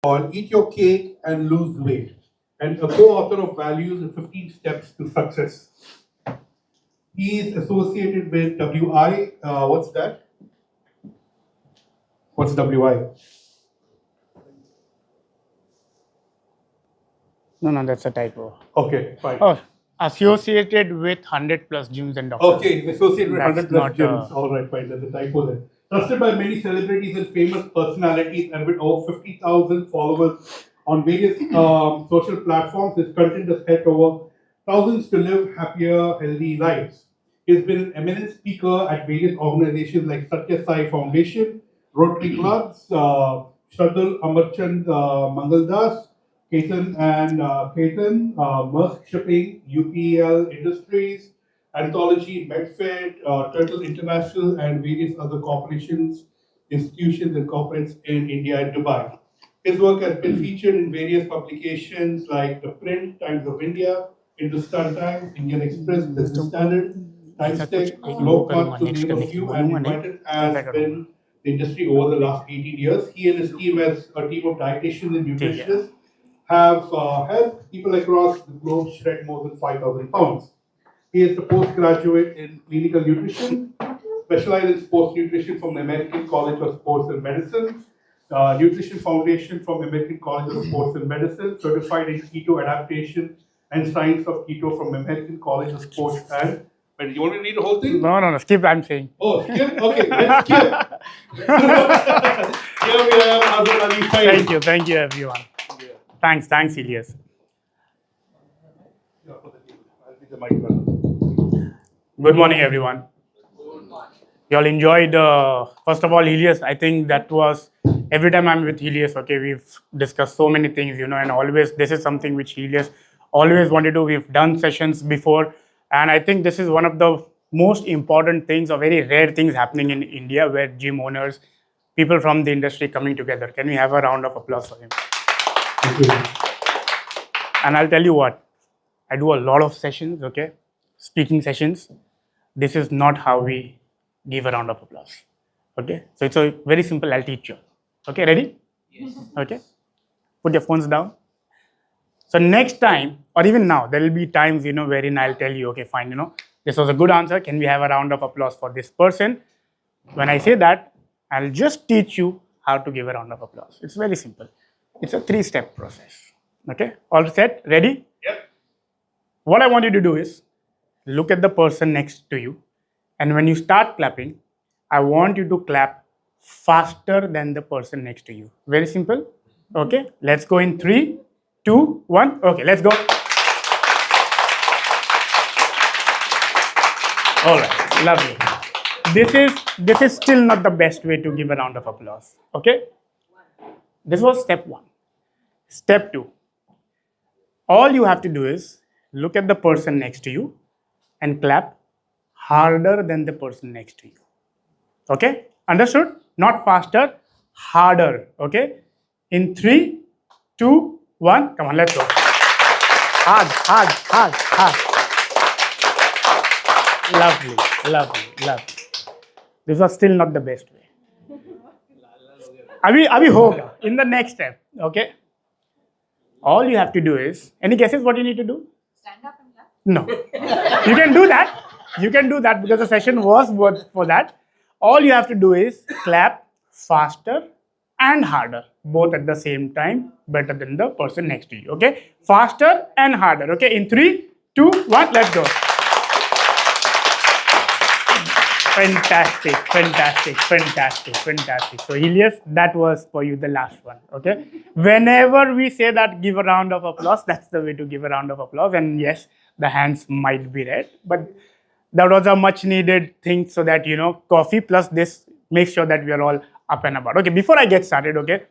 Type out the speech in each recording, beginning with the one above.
on Eat Your Cake and Lose Weight, and a co-author of Values and 15 Steps to Success. He is associated with WI. What's that? What's WI? No, that's a typo. Okay, fine. Oh, associated with 100 plus gyms and doctors. Okay, associated with That's 100 plus not, gyms. All right, fine. There's a typo there. Trusted by many celebrities and famous personalities, and with over 50,000 followers on various social platforms, his content has helped over thousands to live happier, healthy lives. He's been an eminent speaker at various organizations like Satya Sai Foundation, Rotary Clubs, Shardul Amarchand Mangaldas, Ketan, Maersk Shipping, UPL Industries, Anthology, Medfed, Turtle International, and various other corporations, institutions, and corporates in India and Dubai. His work has been featured in various publications like The Print, Times of India, Hindustan Times, Indian Express, Business Standard, Times Tech, Lokmat, to name a few, and invited has been the industry over the last 18 years. He and his team, as a team of dietitians and nutritionists, have helped people across the globe shred more than 5,000 pounds. He is a postgraduate in clinical nutrition, specialized in sports nutrition from the American College of Sports and Medicine, Nutrition Foundation from American College of Sports and Medicine, certified in keto adaptation and science of keto from American College of Sports and Medicine. You want me to read the whole thing? No, skip, I'm saying. Oh, skip? Okay, let's skip. Here we have Azhar Ali Saeed. Thank you, everyone. Thanks, Elias. Good morning, everyone. You all enjoyed, first of all, Helios. I think that was, every time I'm with Helios, okay, we've discussed so many things, and always, this is something which Helios always wanted to. We've done sessions before, and I think this is one of the most important things, or very rare things happening in India, where gym owners, people from the industry coming together. Can we have a round of applause for him? Thank you. And I'll tell you what, I do a lot of sessions, okay, speaking sessions. This is not how we give a round of applause, okay? So it's a very simple, I'll teach you. Okay, ready? Yes. Okay, put your phones down. So next time, or even now, there will be times, wherein I'll tell you, okay, fine, this was a good answer. Can we have a round of applause for this person? When I say that, I'll just teach you how to give a round of applause. It's very simple. It's a 3-step process. Okay, all set, ready? Yep. What I want you to do is look at the person next to you, and when you start clapping, I want you to clap faster than the person next to you. Very simple. Okay, let's go in 3, 2, 1. Okay, let's go. All right, lovely. This is still not the best way to give a round of applause. Okay, this was step 1. Step 2. All you have to do is look at the person next to you and clap harder than the person next to you. Okay? Understood? Not faster, harder. Okay? In 3, 2, 1. Come on, let's go. Hard. Lovely. This was still not the best way. Abhi hoga in the next step. Okay? All you have to do is, any guesses what you need to do? Stand up and clap? No. You can do that. Because the session was for that. All you have to do is clap faster and harder, both at the same time, better than the person next to you. Okay? Faster and harder. Okay? In 3, 2, 1, let's go. Fantastic. So Helios, that was for you the last one. Okay. Whenever we say that, give a round of applause. That's the way to give a round of applause. And yes, the hands might be red, but that was a much needed thing, so that coffee plus this makes sure that we are all up and about. Okay. Before I get started, okay.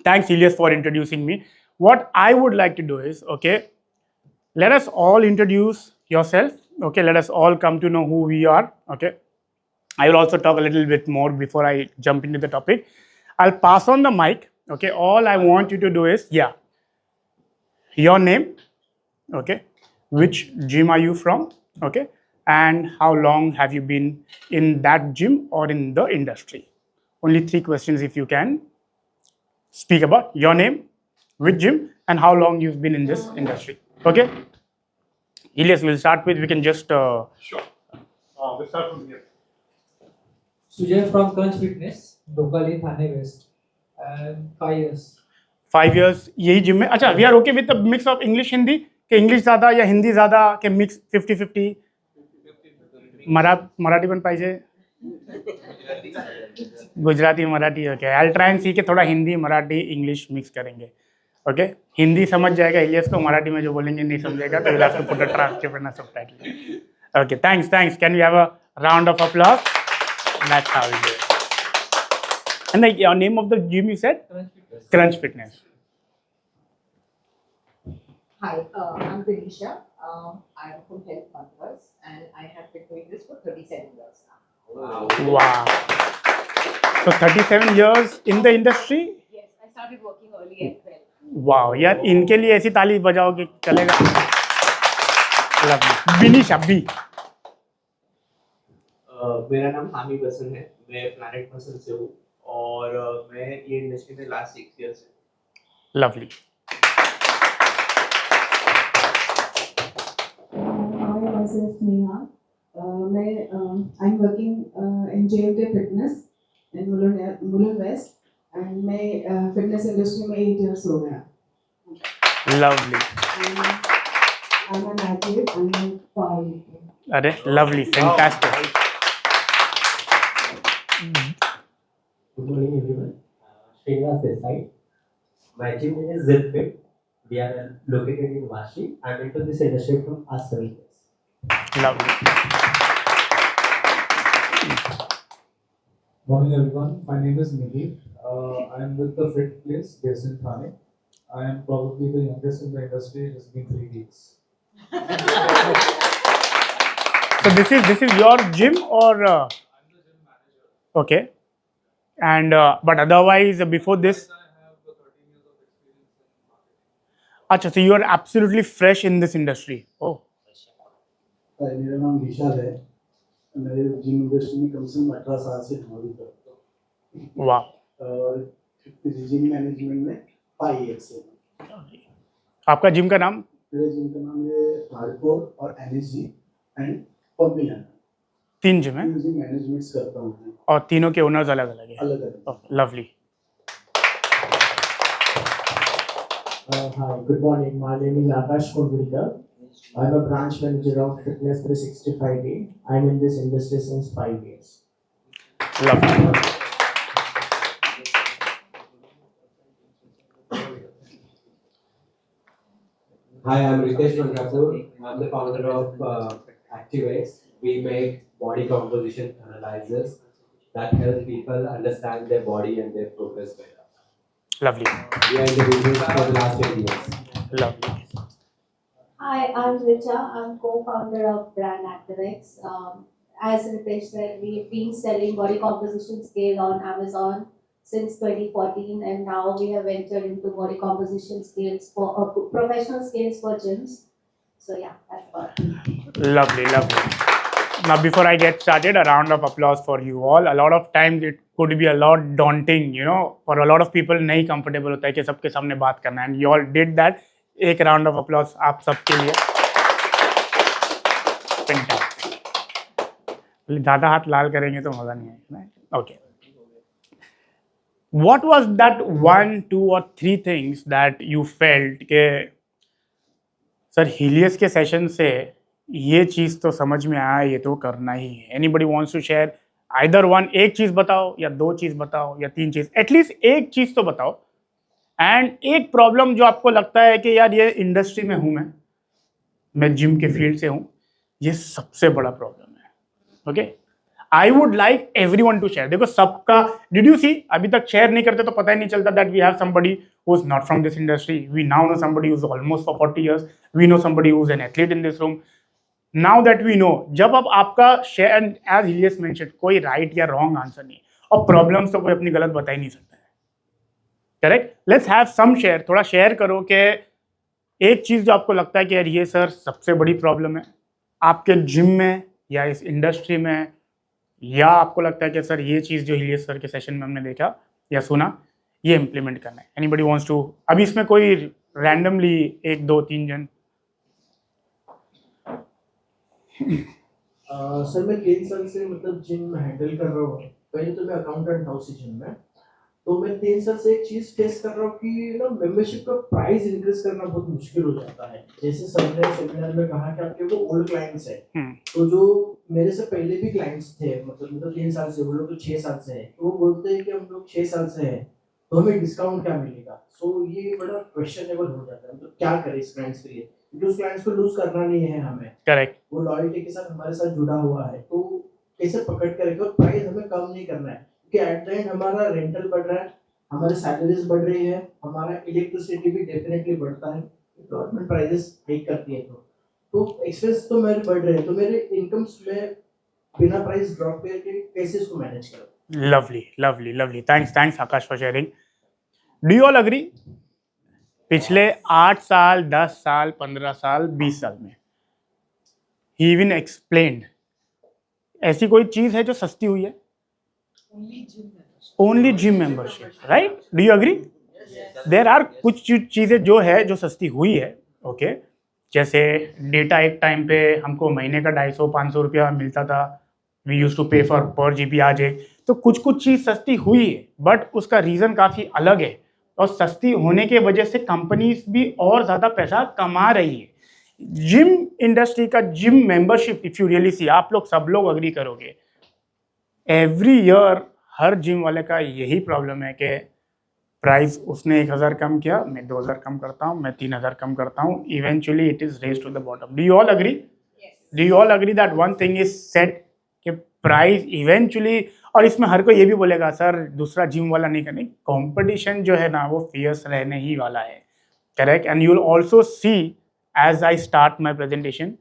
Thanks Helios for introducing me. What I would like to do is, okay, let us all introduce yourself. Okay. Let us all come to know who we are. Okay. I will also talk a little bit more before I jump into the topic. I'll pass on the mic. Okay, all I want you to do is, your name, okay, which gym are you from, okay, and how long have you been in that gym or in the industry. Only 3 questions if you can. speak about your name, which gym, and how long you've been in this industry. Okay? Elias, we'll start with, we can just. Sure. We'll start from here. Sujay from Crunch Fitness, locally Thane West, and 5 years. 5 years यही gym में. अच्छा, we are okay with the mix of English Hindi कि English ज़्यादा या हिंदी ज़्यादा कि mix 50-50. Marathi पण पाहिजे. Gujarati Marathi. Okay, I will try and see कि थोड़ा हिंदी मराठी इंग्लिश मिक्स करेंगे. ओके, हिंदी समझ जाएगा इलियस को, मराठी में जो बोलेंगे नहीं समझेगा, तो will have to put a transcript and subtitle. Okay, thanks. Can we have a round of applause? That's how we do it. And the name of the gym you said? Crunch Fitness. Hi, I'm Tanisha. I'm from Health Mantras and I have been doing this for 37 years now. Wow. So 37 years in the industry? Yes, I started working early at 12. Wow. यार इनके लिए ऐसी ताली बजाओ कि चलेगा. Lovely. Binisha B. मेरा नाम हामी बसन है, मैं प्लैनेट बसन से हूँ और मैं ये इंडस्ट्री में लास्ट 6 years से. Lovely. Hi, myself Neha. I'm working in JMK Fitness in Mulund West, and मैं fitness industry में 8 years हो गया. Lovely. I'm an athlete. I'm a powerlifter. अरे lovely. Fantastic. Good morning, everyone. Srinivas this side. My gym name is ZipFit. We are located in Vashi. I'm into this industry from past 7 years. Lovely. Morning everyone, my name is Mihir. I am with the Fit Place based in Thane. I am probably the youngest in the industry. It has been 3 weeks. So this is your gym or? I'm the gym manager. Okay. And but otherwise before this. I have 13 years of experience in marketing. अच्छा, so you are absolutely fresh in this industry. Oh. मेरा नाम विशाल है. मेरे gym industry में कम से कम 18 साल से हमारी करता हूँ. वाह. और जिम मैनेजमेंट में 5 years से. आपका जिम का नाम? मेरे जिम का नाम है हार्डकोर और एनएसजी एंड पम्पियाना. 3 जिम है जिम मैनेजमेंट्स करता हूँ और तीनों के ओनर्स अलग अलग है. अलग-अलग. Lovely. Hi, good morning. My name is Akash Kondurikar. I'm a branch manager of Fitness 365D. I'm in this industry since 5 years. Lovely. Hi, I'm Ritesh Mandrapur. I'm the founder of ActiveX. We make body composition analyzers that help people understand their body and their progress better. Lovely. We are in the business for the last 8 years. Lovely. Hi, I'm Richa. I'm co-founder of brand ActiveX. As Ritesh said, we've been selling body composition scale on Amazon since 2014, and now we have entered into body composition scales for professional scales for gyms. So yeah, that's about it. Lovely. Now before I get started, a round of applause for you all. A lot of times it could be a lot daunting, you know, for a lot of people नहीं comfortable होता है कि सबके सामने बात करना, and you all did that. एक round of applause आप सबके लिए. Fantastic. ज़्यादा हाथ लाल करेंगे तो मज़ा नहीं आएगा. Okay. What was that 1, 2 or 3 things that you felt के सर हीलियस के सेशन से ये चीज़ तो समझ में आया, ये तो करना ही है. Anybody wants to share either one? एक चीज़ बताओ या 2 चीज़ बताओ या 3 चीज़, एटलीस्ट एक चीज़ तो बताओ. एंड एक प्रॉब्लम जो आपको लगता है कि यार ये इंडस्ट्री में हूँ, मैं जिम के फील्ड से हूँ, ये सबसे बड़ा प्रॉब्लम है. Okay, I would like everyone to share. देखो सबका, डिड यू सी, अभी तक शेयर नहीं करते तो पता ही नहीं चलता that we have somebody who is not from this industry. We now know somebody who is almost for 40 years. We know somebody who is an athlete in this room. Now that we know, जब अब आपका share, as हिलियस mentioned, कोई right या wrong answer नहीं, और problems तो कोई अपनी गलत बता ही नहीं सकता है. Correct. Let's have some share. थोड़ा शेयर करो कि एक चीज़ जो आपको लगता है कि यार ये सर सबसे बड़ी प्रॉब्लम है आपके जिम में या इस इंडस्ट्री में, या आपको लगता है कि सर ये चीज़ जो हिलियस सर के सेशन में हमने देखा या सुना, ये इम्प्लीमेंट करना है. एनीबडी वांट्स टू, अभी इसमें कोई रैंडमली 1 2 3 जन. सर मैं 3 साल से मतलब जिम हैंडल कर रहा हूँ. पहले तो मैं अकाउंटेंट था उसी जिम में. तो मैं 3 साल से एक चीज फेस कर रहा हूँ कि ना मेंबरशिप का प्राइस इंक्रीज करना बहुत मुश्किल हो जाता है. जैसे सर ने सेमिनार में कहा कि आपके वो ओल्ड क्लाइंट्स है, तो जो मेरे से पहले भी क्लाइंट्स थे, मतलब 3 साल से, वो लोग तो 6 साल से है, तो वो बोलते हैं कि हम लोग 6 साल से हैं तो हमें डिस्काउंट क्या मिलेगा. सो ये बड़ा क्वेश्चनेबल हो जाता है. मतलब क्या करें इस क्लाइंट्स के लिए, क्योंकि उस क्लाइंट्स को लूज करना नहीं है हमें. करेक्ट. वो लॉयल्टी के साथ हमारे साथ जुड़ा हुआ है, तो कैसे पकड़ कर रखें. और प्राइस हमें कम नहीं करना है, क्योंकि एट द एंड हमारा रेंटल बढ़ रहा है, हमारी सैलरीज बढ़ रही है, हमारा इलेक्ट्रिसिटी भी डेफिनेटली बढ़ता है. गवर्नमेंट प्राइसेस हाइक करती है तो एक्सपेंस तो मेरे बढ़ रहे हैं, तो मेरे इनकम्स में बिना प्राइस ड्रॉप करके कैसे इसको मैनेज करूं. Lovely lovely lovely. Thanks Akash for sharing. Do you all agree? पिछले 8 साल 10 साल 15 साल 20 साल में ही इवन एक्सप्लेन्ड ऐसी कोई चीज है जो सस्ती हुई है? Only gym membership, right? Do you agree? There are कुछ चीजें जो है जो सस्ती हुई है. ओके, जैसे डेटा एक टाइम पे हमको महीने का 250-500 रुपया मिलता था. वी यूज टू पे फॉर पर जीबी. आज एक तो कुछ चीज़ सस्ती हुई है, बट उसका रीज़न काफ़ी अलग है. और सस्ती होने के वजह से कंपनीज भी और ज़्यादा पैसा कमा रही है. जिम इंडस्ट्री का gym membership, if you really see, आप लोग सब लोग अग्री करोगे, एवरी ईयर हर जिम वाले का यही प्रॉब्लम है कि प्राइस उसने 1000 कम किया, मैं 2000 कम करता हूँ, मैं 3000 कम करता हूँ. Eventually it is race to the bottom. Do you all agree? Do you all agree that one thing is set कि प्राइस इवेंचुअली, और इसमें हर कोई ये भी बोलेगा सर दूसरा जिम वाला नहीं करने. कंपटीशन जो है ना वो फियर्स रहने ही वाला है. Correct. And you will also see as I start my presentation,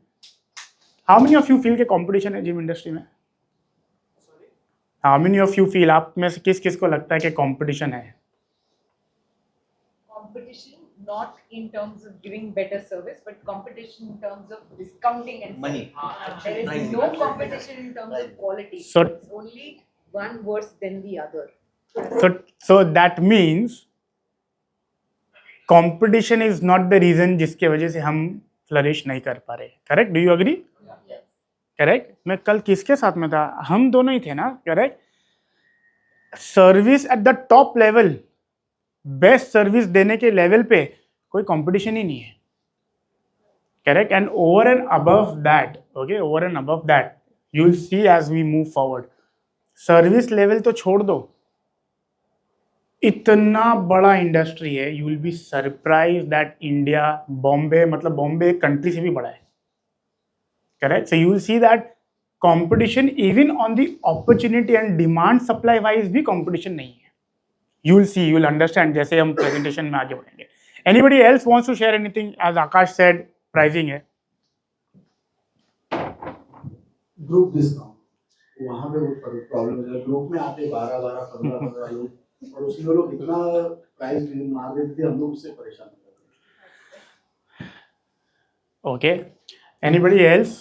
how many of you feel के कंपटीशन है जिम इंडस्ट्री में? How many of you feel, आप में से किस किस को लगता है कि कंपटीशन है? Competition not in terms of giving better service, but competition in terms of discounting and Money. There is no competition in terms of quality. So- it's only one worse than the other. So that means competition is not the reason जिसके वजह से हम flourish नहीं कर पा रहे. Correct? Do you agree? Correct. मैं कल किसके साथ में था? हम दोनों ही थे ना. Correct. Service at the top level, best service देने के लेवल पे कोई कंपटीशन ही नहीं है. Correct. And over and above that, okay, over and above that you will see as we move forward. Service level तो छोड़ दो, इतना बड़ा इंडस्ट्री है. You will be surprise that India, Bombay, मतलब बॉम्बे एक कंट्री से भी बड़ा है. Correct. So you will see that competition even on the opportunity and demand supply wise भी कंपटीशन नहीं है. You will see, you will understand जैसे हम presentation में आगे बढ़ेंगे. Anybody else wants to share anything? As Akash said, pricing है. Group discount वहाँ पे वो प्रॉब्लम है. ग्रुप में आते 12 15 लोग, और उसमें वो लोग इतना प्राइस मार देते थे, हम लोग उससे परेशान होते थे. Okay. Anybody else?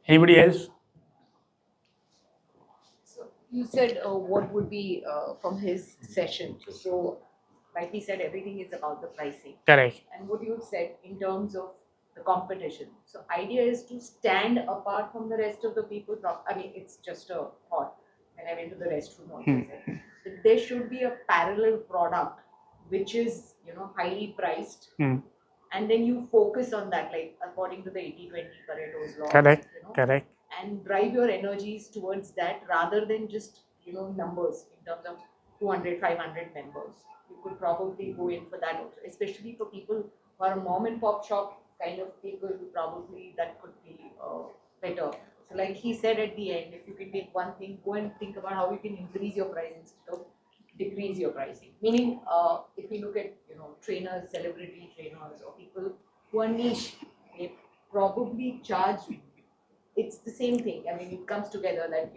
Anybody else? You said what would be from his session. So, like he said, everything is about the pricing. Correct. And what you said in terms of the competition. So, idea is to stand apart from the rest of the people. I mean, it's just a thought. When I went to the restroom, also said that there should be a parallel product which is, highly priced. And then you focus on that, like according to the 80-20 Pareto's law. Correct. Correct. And drive your energies towards that rather than just numbers in terms of 200 500 members. You could probably go in for that also, especially for people who are mom and pop shop kind of people. Probably that could be better. So like he said at the end, if you can take one thing, go and think about how you can increase your price instead of decrease your pricing. Meaning if we look at trainers, celebrity trainers, or people who are niche, they probably charge, it's the same thing. I mean, it comes together that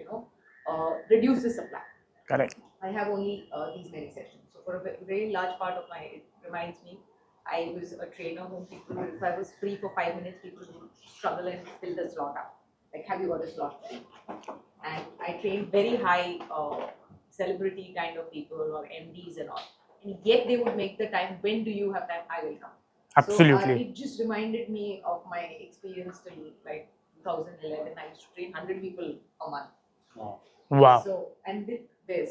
reduce the supply. Correct. I have only these many sessions, so for a very large part of it reminds me, I was a trainer whom people, if I was free for 5 minutes, people would struggle and fill the slot up. Like, have you got a slot? And I trained very high celebrity kind of people or MDs and all. And yet they would make the time. When do you have time? I will come. Absolutely. So it just reminded me of my experience till like 2011. I used to train 100 people a month. Wow. So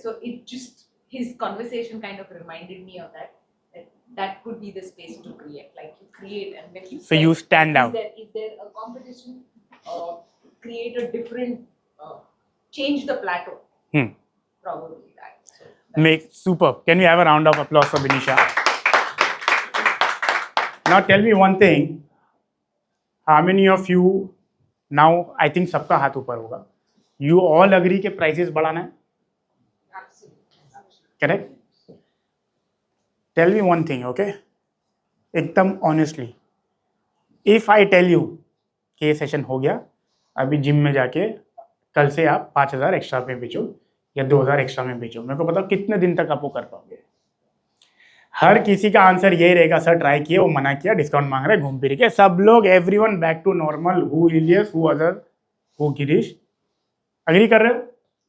so it just his conversation kind of reminded me of that. That could be the space to create. Like you create and when you. So you stand out. Is there a competition? Create a different. Change the plateau. Probably that. So Make superb. Can we have a round of applause for Binisha? Now tell me one thing. How many of you now? I think सबका हाथ ऊपर होगा. You all agree के prices बढ़ाना है? Correct? Tell me one thing, okay? एकदम honestly. If I tell you कि ये सेशन हो गया, अभी जिम में जाके कल से आप 5,000 एक्स्ट्रा में बेचो या 2,000 एक्स्ट्रा में बेचो, मेरे को बताओ कितने दिन तक आप वो कर पाओगे? हर किसी का आंसर ये रहेगा, सर ट्राई किए, वो मना किया, डिस्काउंट मांग रहे, घूम फिर के सब लोग, everyone back to normal. Who इलियस, who other, who Girish, agree कर रहे हो?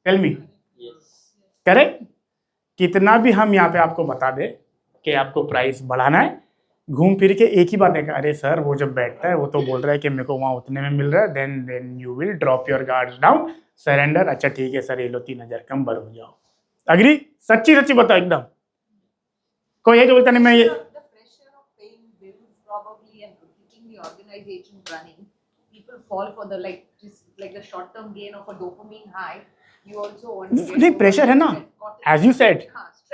Tell me. करेक्ट? कितना भी हम यहाँ पे आपको बता दे कि आपको प्राइस बढ़ाना है, घूम फिर के एक ही बात है, अरे सर वो जब बैठता है वो तो बोल रहा है कि मेरे को वहाँ उतने में मिल रहा है, then you will drop your guards down, surrender. अच्छा ठीक है सर, ये लो 3,000 कम, भर हो जाओ. अग्री? सच्ची सच्ची बताओ एकदम. कोई है जो बोलता नहीं मैं ये. The pressure of paying bills probably and keeping the organization running, people fall for the the short-term gain of a dopamine high. You also want to. नहीं प्रेशर है ना, as you said,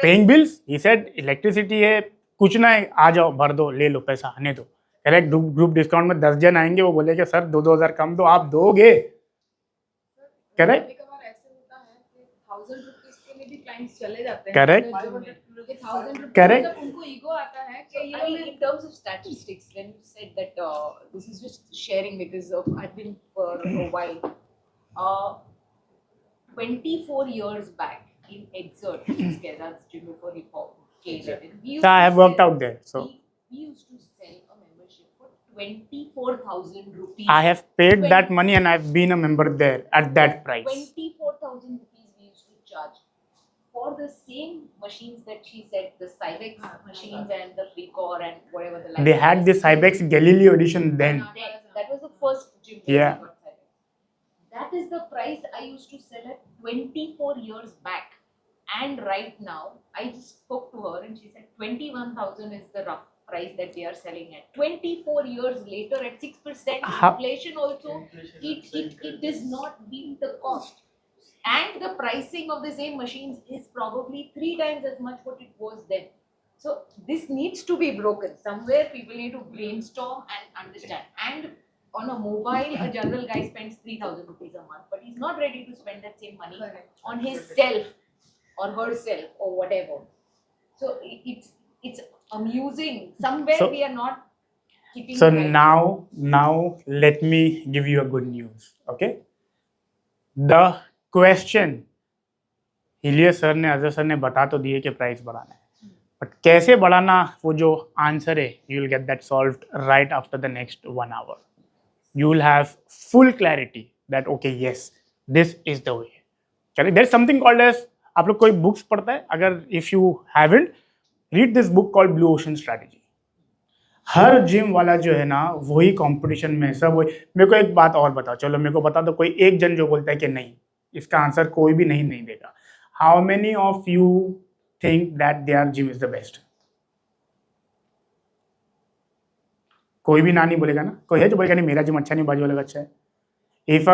paying bills. He said electricity है, कुछ ना है, आ जाओ भर दो, ले लो पैसा, आने दो. करेक्ट? ग्रुप डिस्काउंट में 10 जन आएंगे, वो बोलेंगे सर 2,000 कम दो, आप दोगे? करेक्ट? ₹1,000 के लिए भी क्लाइंट्स चले जाते हैं. करेक्ट? Correct. उनको ईगो आता है कि I mean, in terms of statistics, when you said that this is just sharing because I've been for a while. 24 years back in Exert, which is Kedar's gym before he came. I have worked out there, so we used to sell a membership for 24,000 rupees. I have paid that money and I've been a member there at that price. 24,000 rupees we used to charge for the same machines that she said, the Cybex machines and the Precor and whatever the. They had the Cybex Galileo edition then. That was the first gym. Yeah. That is the price I used to sell at 24 years back. And right now, I just spoke to her and she said 21,000 is the rough price that they are selling at. 24 years later at 6% inflation also, it does not beat the cost. And the pricing of the same machines is probably 3 times as much what it was then. So this needs to be broken. Somewhere people need to brainstorm and understand. And on a mobile, a general guy spends 3,000 rupees a month, but he's not ready to spend that same money on his self or herself or whatever. So it's amusing. Somewhere So- we are not keeping. So the right. now let me give you a good news. Okay. The question हिलियस sir ने, Ajay sir ने बता तो दिए कि price बढ़ाना है, but कैसे बढ़ाना, वो जो आंसर है, you will get that solved right after the next 1 hour. You will have full clarity that okay, yes, this is the way. Correct? There is something called as, आप लोग कोई बुक्स पढ़ता है, अगर if you haven't, read this book called Blue Ocean Strategy. Her gym वाला जो है ना, वही कंपटीशन में सब वही. मेरे को एक बात और बताओ, चलो मेरे को बता दो, कोई एक जन जो बोलता है कि नहीं, इसका आंसर कोई भी नहीं देगा. How many of you think that there gym is the best? कोई भी ना नहीं बोलेगा ना. कोई है जो बोलेगा नहीं मेरा जिम अच्छा नहीं, बाजू वाले का अच्छा है? इफ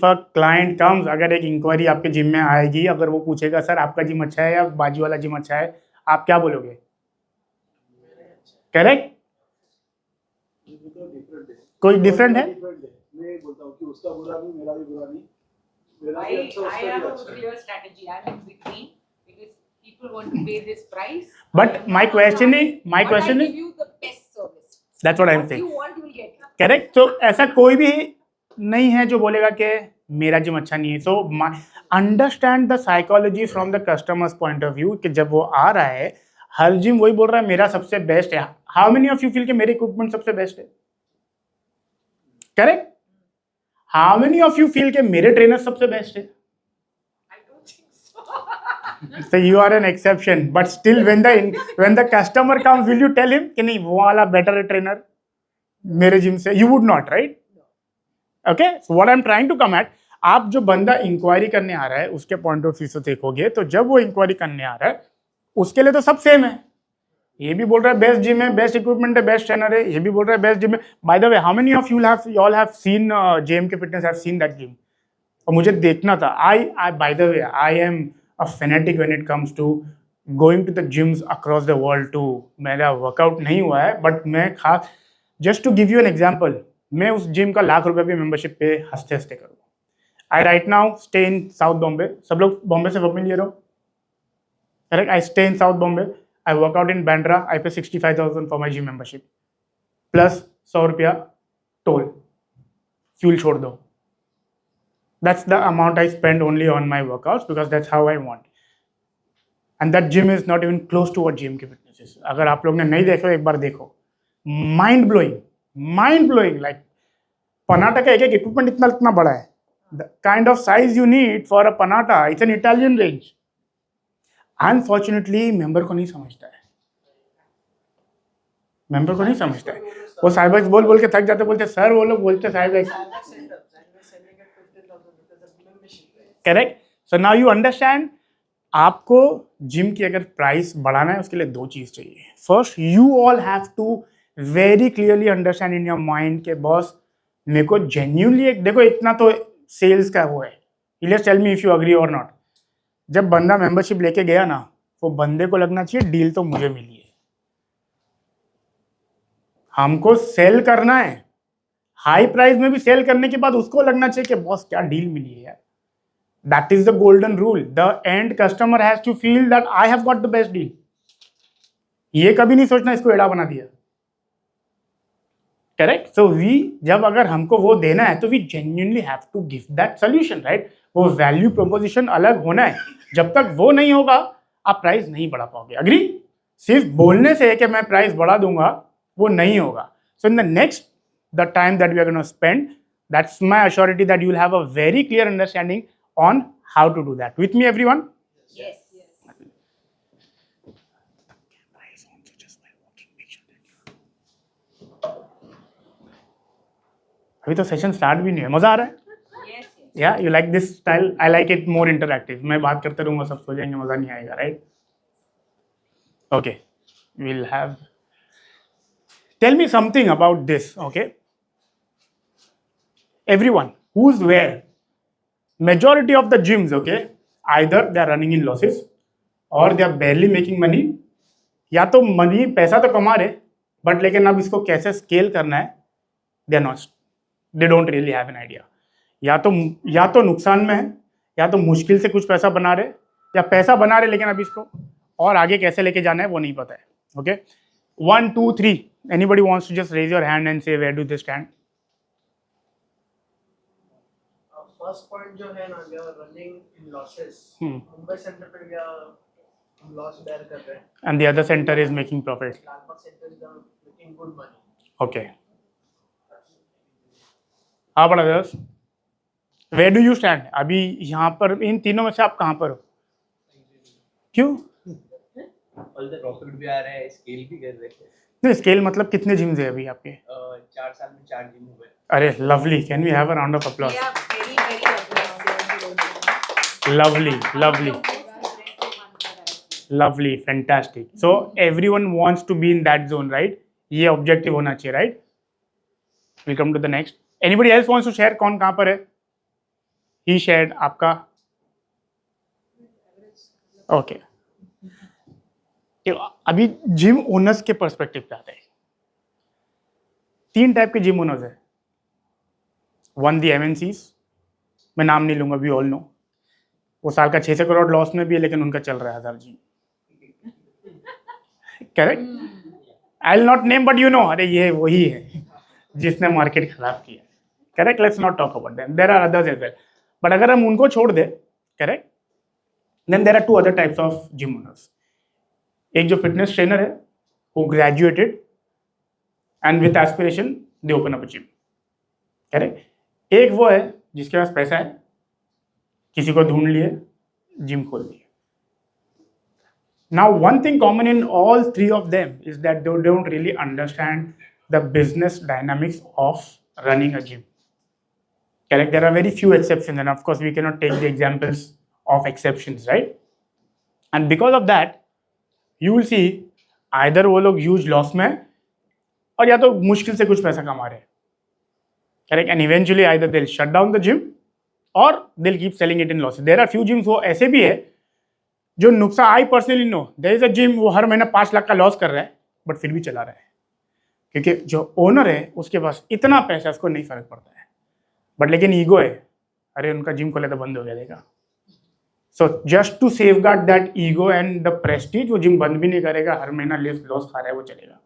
अ क्लाइंट कम्स, अगर एक इंक्वायरी आपके जिम में आएगी, अगर वो पूछेगा सर आपका जिम अच्छा है या बाजू वाला जिम अच्छा है, आप क्या बोलोगे? करेक्ट? कोई डिफरेंट है? मैं बोलता हूँ कि उसका बुरा नहीं, मेरा भी बुरा नहीं, मेरा भी I अच्छा, उसका have भी a अच्छा. clear strategy. I'm in between because people want to pay this price. But my question is, But I give you the best service. that's what I'm What saying. you want, you will get. Correct. तो ऐसा कोई भी नहीं है जो बोलेगा कि मेरा जिम अच्छा नहीं है. So understand the psychology from the customers point of view कि जब वो आ रहा है, हर जिम वही बोल रहा है मेरा सबसे बेस्ट है. How many of you feel कि मेरे इक्विपमेंट सबसे बेस्ट है? Correct. How many of you feel कि मेरे ट्रेनर सबसे बेस्ट है? I don't think so. So you are an exception, but still when the customer comes, will you tell him कि नहीं वो वाला better है trainer मेरे जिम से? You would not, right? Okay, so what I'm trying to come at, आप जो बंदा इंक्वायरी करने आ रहा है उसके पॉइंट ऑफ व्यू से देखोगे तो जब वो इंक्वायरी करने आ रहा है उसके लिए तो सब सेम है. ये भी बोल रहा है बेस्ट जिम है, बेस्ट इक्विपमेंट है, बेस्ट ट्रेनर है, ये भी बोल रहा है बेस्ट जिम है. By the way, how many of you all have seen JMK fitness, have seen that gym? और मुझे देखना था. I by the way, I am a fanatic when it comes to going to the gyms across the world too. मेरा workout नहीं हुआ है, but मैं खास just to give you an example, मैं उस जिम का ₹1,00,000 भी मेंबरशिप पे हंसते हंसते करूँ. I right now stay in south Bombay. सब लोग बॉम्बे से फैमिलियर हो, correct? I stay in south Bombay. I work out in Bandra. I pay 65,000 for my gym membership, plus ₹100 toll. Fuel छोड़ दो. That's the amount I spend only on my workouts because that's how I want. And that gym is not even close to what JMK Fitness is. अगर आप लोग ने नहीं देखो एक बार देखो. Mind blowing. Like पनाटा का एक equipment इतना बड़ा है. The kind of size you need for a panata, it's an Italian range. Unfortunately member को नहीं समझता है. वो साइब एक्स बोल के थक जाते, बोलते सर वो लोग बोलते साइब एक्स. Correct. So now you understand, आपको जिम की अगर प्राइस बढ़ाना है उसके लिए 2 चीज चाहिए. First, you all have to very clearly understand in your mind के बॉस मेरे को जेन्युइनली देखो इतना तो सेल्स का वो है. Let's tell me if you agree और नॉट. जब बंदा मेंबरशिप लेके गया ना, वो बंदे को लगना चाहिए डील तो मुझे मिली है. हमको सेल करना है, हाई प्राइस में भी सेल करने के बाद उसको लगना चाहिए कि बॉस क्या डील मिली है यार. That is the golden rule. The end customer has to feel that I have got the best deal. ये कभी नहीं सोचना इसको एड़ा बना दिया. करेक्ट. सो जब अगर हमको वो देना है तो we genuinely have to give that solution, right? वो वैल्यू प्रोपोजिशन अलग होना है. जब तक वो नहीं होगा आप प्राइस नहीं बढ़ा पाओगे. अग्री? सिर्फ बोलने से कि मैं प्राइस बढ़ा दूंगा वो नहीं होगा. So in the next the time that we are gonna spend, that's my assurity that you will have a very clear understanding on how to do that. With me everyone? Yes. अभी तो session start भी नहीं है. मजा आ रहा है? या you like this style? I like it more interactive. मैं बात करते रहूंगा, सब सो जाएंगे, मजा नहीं आएगा, right? Okay, we'll have, tell me something about this. Okay, everyone who's where, majority of the gyms, okay, either they are running in losses or they are barely making money. या तो मनी पैसा तो कमा रहे but लेकिन अब इसको कैसे स्केल करना है they don't really have an idea. या तो नुकसान में है, या तो मुश्किल से कुछ पैसा बना रहे, या पैसा बना रहे लेकिन अब इसको और आगे कैसे लेके जाना है वो नहीं पता है. Okay, 1 2 3, anybody wants to just raise your hand and say where do they stand? First point जो है ना, we are running in losses. Mumbai centre पे हम लॉस बेयर कर रहे हैं, And the other center is making profit. Lalbaug centre is making good money. Okay. हाँ brothers, where do you stand? अभी यहाँ पर इन तीनों में से आप कहाँ पर हो? क्यों? ऑल द प्रॉफिट भी आ रहा है, स्केल भी कर रहे हैं. नहीं, स्केल मतलब कितने जिम्स है अभी आपके? 4 साल में 4 जिम हुए. अरे lovely, can we have a round of applause? Yeah, very aggressive. lovely, fantastic. So everyone wants to be in that zone, right? ये ऑब्जेक्टिव होना चाहिए, right? We'll come to the next. Anybody else wants to share? कौन कहाँ पर है? He shared. आपका? Okay. अभी gym owners के पर्सपेक्टिव पे आते हैं. 3 टाइप के जिम ओनर्स है. 1 दी MNCs, मैं नाम नहीं लूंगा, वी ऑल नो. वो साल का 600 करोड़ लॉस में भी है लेकिन उनका चल रहा है 1000 gym. Correct? I will not name but you know, अरे ये वही है जिसने मार्केट खराब किया. Correct? Let's not talk about them, there are others as well. But अगर हम उनको छोड़ दे, correct, then there are 2 other types of gym owners. एक जो फिटनेस ट्रेनर है, who graduated and with aspiration they open up a gym. Correct? एक वो है जिसके पास पैसा है, किसी को ढूंढ लिए, जिम खोल लिए. Now, one thing common in all three of them is that they don't really understand the business dynamics of running a gym. Correct? There are very few exceptions, and of course, we cannot take the examples of exceptions, right? And because of that, you will see either वो लोग huge loss में हैं, और या तो मुश्किल से कुछ पैसा कमा रहे हैं. Correct? And eventually either they'll shut down the gym or they'll keep selling it in losses. There are few gyms वो ऐसे भी है जो नुकसान, I personally know there is a gym वो हर महीना 5 लाख का लॉस कर रहा है बट फिर भी चला रहा है, क्योंकि जो ओनर है उसके पास इतना पैसा, उसको नहीं फर्क पड़ता है. बट लेकिन ईगो है, अरे उनका जिम खोले तो बंद हो गया देगा. So just to safeguard that ego and the prestige, वो जिम बंद भी नहीं करेगा, हर महीना लॉस खा रहा है वो चलेगा.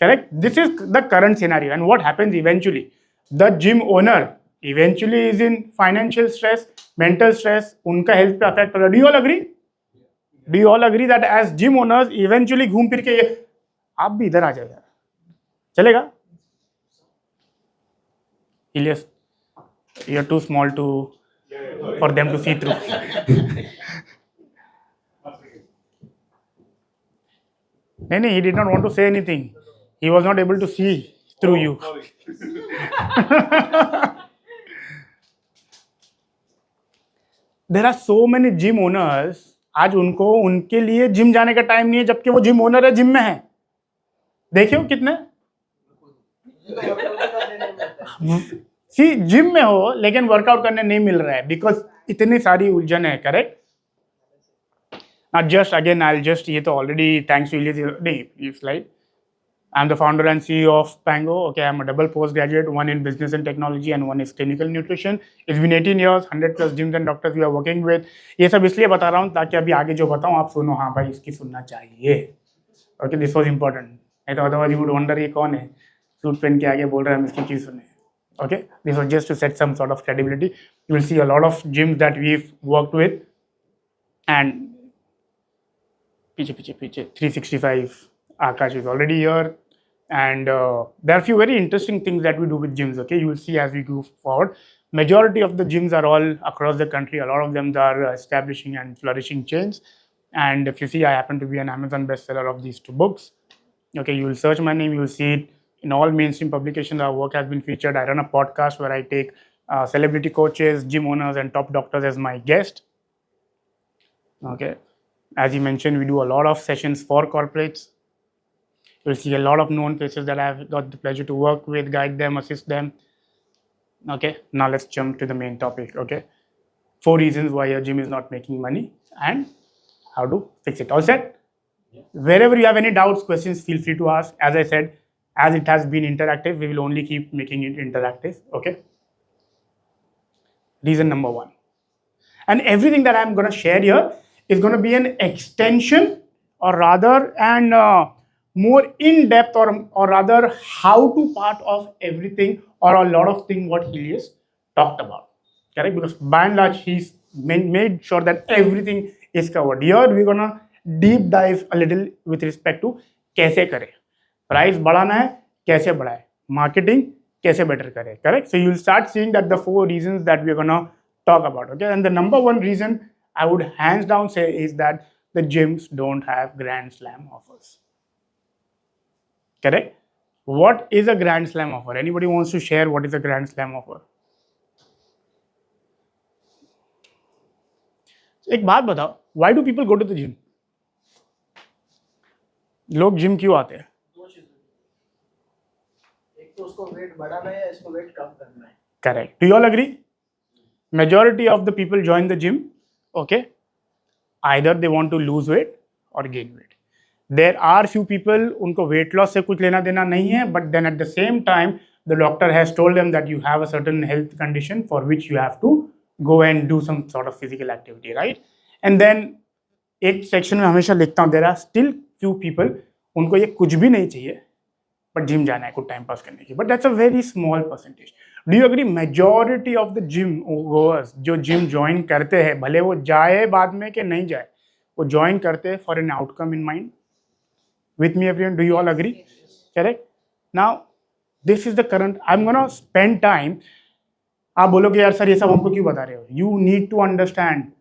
Correct? This is the current scenario. And what happens eventually, the gym owner eventually is in financial stress, mental stress, उनका हेल्थ पे अफेक्ट कर रहा है. Do you all agree? Do you all agree that as gym owners eventually घूम फिर के ये आप भी इधर आ जाओ यार, चलेगा? Elias, you're too small to for them to see through. नहीं, he did not want to say anything. He was not able to see through you. There are so many gym owners. आज उनको उनके लिए gym जाने का time नहीं है, जबकि वो जिम ओनर है, जिम में है. देखियो कितने सी जिम में हो लेकिन वर्कआउट करने नहीं मिल रहा है बिकॉज इतनी सारी उलझन है. Correct? Just again I just, ये तो ऑलरेडी थैंक्स टू इलियस, नहीं slide. I am the founder and CEO of Pango. Okay, I am a double postgraduate, one in business and technology and one is clinical nutrition. It's been 18 years, 100+ gyms and doctors we are working with. ये सब इसलिए बता रहा हूँ ताकि अभी आगे जो बताऊँ आप सुनो, हाँ भाई इसकी सुनना चाहिए. Okay, this was important. नहीं तो otherwise you would wonder ये कौन है, सूट पहन के आगे बोल रहा है, हम इसकी चीज़ सुने. Okay, this was just to set some sort of credibility. You will see a lot of gyms that we've worked with, and पीछे 365 Akash is already here, and there are few very interesting things that we do with gyms. Okay, you will see as we go forward. Majority of the gyms are all across the country. A lot of them are establishing and flourishing chains. And if you see, I happen to be an Amazon bestseller of these 2 books. Okay, you will search my name, you will see it in all mainstream publications. Our work has been featured. I run a podcast where I take celebrity coaches, gym owners, and top doctors as my guest. Okay, as you mentioned, we do a lot of sessions for corporates. You'll see a lot of known faces that I've got the pleasure to work with, guide them, assist them. Okay, now let's jump to the main topic. Okay, 4 reasons why your gym is not making money and how to fix it. All set? Yeah. Wherever you have any doubts, questions, feel free to ask. As I said, as it has been interactive, we will only keep making it interactive. Okay. Reason number 1. And everything that I'm going to share here is going to be an extension, or rather an more in-depth, or rather how to part of everything, or a lot of things what Helios talked about. Correct? Because by and large he's made sure that everything is covered. Here we're gonna deep dive a little with respect to कैसे करें, price बढ़ाना है कैसे बढ़ाए, marketing कैसे better करें. Correct? So you'll start seeing that the 4 reasons that we're gonna talk about. Okay, and the number 1 reason I would hands down say is that the gyms don't have Grand Slam offers. Correct? What is a Grand Slam offer? Anybody wants to share what is a Grand Slam offer? एक बात बताओ, why do people go to the gym? लोग gym क्यों आते हैं? 2 चीजें, एक तो उसको वेट बढ़ाना है, इसको वेट कम करना है. Correct. Do you all agree? Majority of the people join the gym. Okay, either they want to lose weight or gain weight. There are few people उनको weight loss से कुछ लेना देना नहीं है, but then at the same time the doctor has told them that you have a certain health condition for which you have to go and do some sort of physical activity, right? And then एक section में हमेशा लिखता हूँ, there are still few people उनको ये कुछ भी नहीं चाहिए but जिम जाना है कुछ टाइम पास करने की, but that's a very small percentage. Do you agree? Majority of the gym goers जो जिम ज्वाइन करते हैं, भले वो जाए बाद में कि नहीं जाए, वो ज्वाइन करते हैं for an outcome in mind. With me everyone, do you all agree? Correct? Now this is the current, I'm gonna spend time. आप बोलोगे यार सर ये सब हमको क्यों बता रहे हो? You need to understand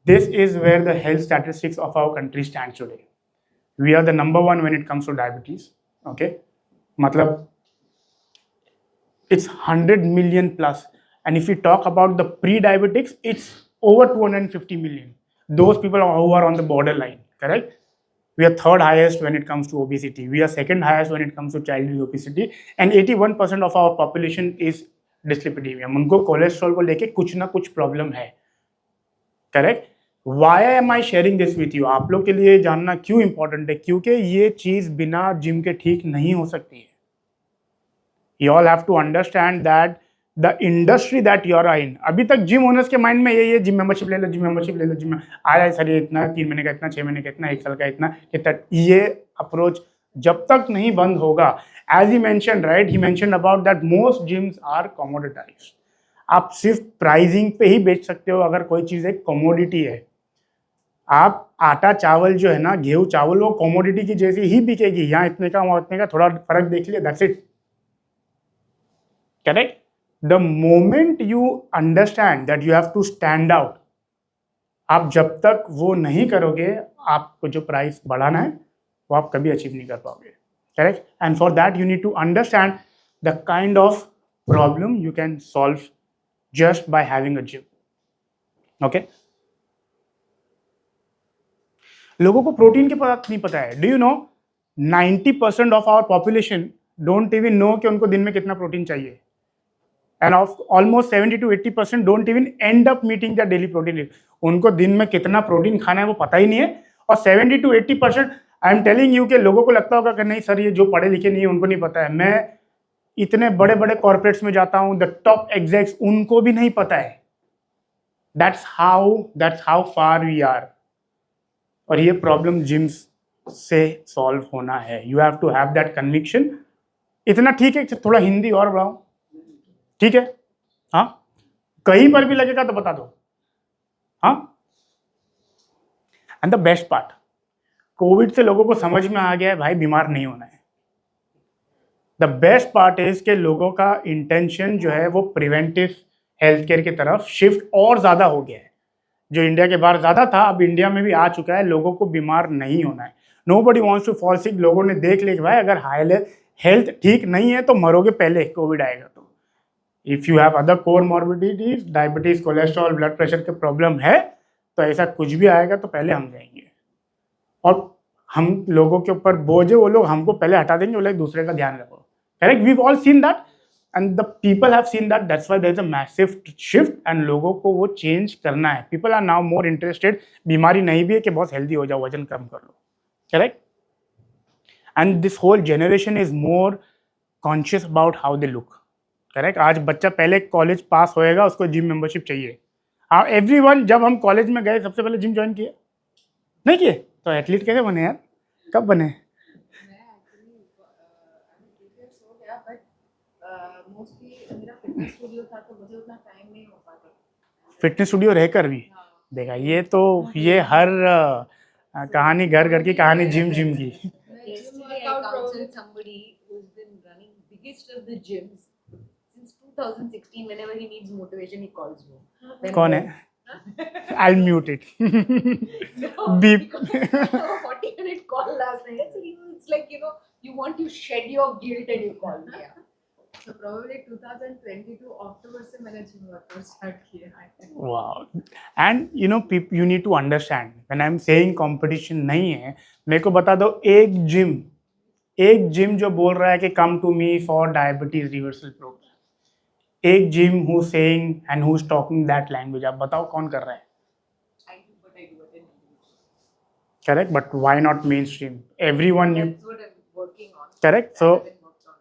this is where the health statistics of our country stands today. We are the number one when it comes to diabetes. Okay, matlab it's 100 million plus, and if we talk about the pre-diabetics, it's over 250 million. Those people who are on the borderline, correct? We are third highest when it comes to obesity. We are second highest when it comes to childhood obesity, and 81% of our population is dyslipidemia. उनको cholesterol को लेके कुछ ना कुछ problem है, correct? Why am I sharing this with you? आप लोग के लिए जानना क्यों इंपॉर्टेंट है? क्योंकि ये चीज बिना जिम के ठीक नहीं हो सकती है. You all have to understand that the industry that you are in, अभी तक जिम ओनर्स के माइंड में ये जिम मेंबरशिप ले लो, जिम मेंबरशिप ले लो, जिम आया सर ये इतना, 3 महीने का इतना, 6 महीने का इतना, 1 साल का इतना, ये अप्रोच जब तक नहीं बंद होगा, as he mentioned, right, he mentioned about that most gyms are commoditized. आप सिर्फ प्राइसिंग पे ही बेच सकते हो अगर कोई चीज़ एक कमोडिटी है. आप आटा चावल जो है ना, गेहूं चावल, वो कमोडिटी की जैसी ही बिकेगी. यहाँ इतने का वहाँ इतने का, थोड़ा फर्क देख लिया, that's it. Correct? The moment you understand that you have to stand out, आप जब तक वो नहीं करोगे, आपको जो प्राइस बढ़ाना है वो आप कभी अचीव नहीं कर पाओगे. Correct? And for that you need to understand the kind of problem you can solve just by having a gym. Okay, लोगों को प्रोटीन के बात नहीं पता है. Do you know 90% of our population don't even know कि उनको दिन में कितना प्रोटीन चाहिए. And almost 70 to 80% don't even end up meeting the daily protein. उनको दिन में कितना प्रोटीन खाना है वो पता ही नहीं है. और 70 to 80%, I am telling you कि लोगों को लगता होगा कि नहीं सर ये जो पढ़े लिखे नहीं है उनको नहीं पता है. मैं इतने बड़े बड़े कॉर्पोरेट्स में जाता हूँ, द टॉप एग्जेक्स, उनको भी नहीं पता है. That's how far we are. और ये प्रॉब्लम जिम्स से सॉल्व होना है. You have to have that conviction. इतना ठीक है, थोड़ा हिंदी और बढ़ाओ, ठीक है? हाँ, कहीं पर भी लगेगा तो बता दो. हाँ, and the best part, Covid से लोगों को समझ में आ गया है भाई बीमार नहीं होना है. द बेस्ट पार्ट इज के लोगों का इंटेंशन जो है वो प्रिवेंटिव हेल्थ केयर की तरफ शिफ्ट और ज़्यादा हो गया है. जो इंडिया के बाहर ज़्यादा था, अब इंडिया में भी आ चुका है. लोगों को बीमार नहीं होना है. Nobody wants to fall sick. लोगों ने देख लिया कि भाई अगर हेल्थ ठीक नहीं है तो मरोगे पहले कोविड आएगा तो. If you have other core morbidities, diabetes, cholesterol, blood pressure के प्रॉब्लम है तो ऐसा कुछ भी आएगा तो पहले हम जाएंगे. और हम लोगों के ऊपर बोझ है, वो लोग हमको पहले हटा देंगे, वो लोग दूसरे का ध्यान रखो. Correct? We all seen that and the people have seen that. That's why there is a massive shift and लोगों को वो चेंज करना है. People are now more interested. बीमारी नहीं भी है कि बहुत हेल्दी हो जाओ, वजन कम कर लो. Correct? And this whole generation is more conscious about how they look. Correct? आज बच्चा पहले कॉलेज पास होएगा, उसको जिम मेंबरशिप चाहिए. हाँ, एवरीवन, जब हम कॉलेज में गए सबसे पहले जिम ज्वाइन किए नहीं किए? तो एथलीट कैसे बने यार? कब बने? फिटनेस स्टूडियो रहकर भी देखा, ये तो ये हर कहानी घर घर की कहानी जिम की. Yesterday I counseled somebody who's been running biggest of the gyms since 2016. Whenever he needs motivation, he calls me. कौन है? I'll mute it. No, Beep. 40-minute call last night. So it's like, you want to shed your guilt and you call me. Yeah. So probably 2022 October से मैंने gym workout start किया है. Wow. And you need to understand, when I'm saying competition नहीं है, मेरे को बता दो एक जिम जो बोल रहा है कि come to me for diabetes reversal program. एक gym who saying and who's talking that language. आप बताओ कौन कर रहा है? I do, but I do it in English. Correct, but why not mainstream? Everyone you. That's what I'm working on. Correct. So,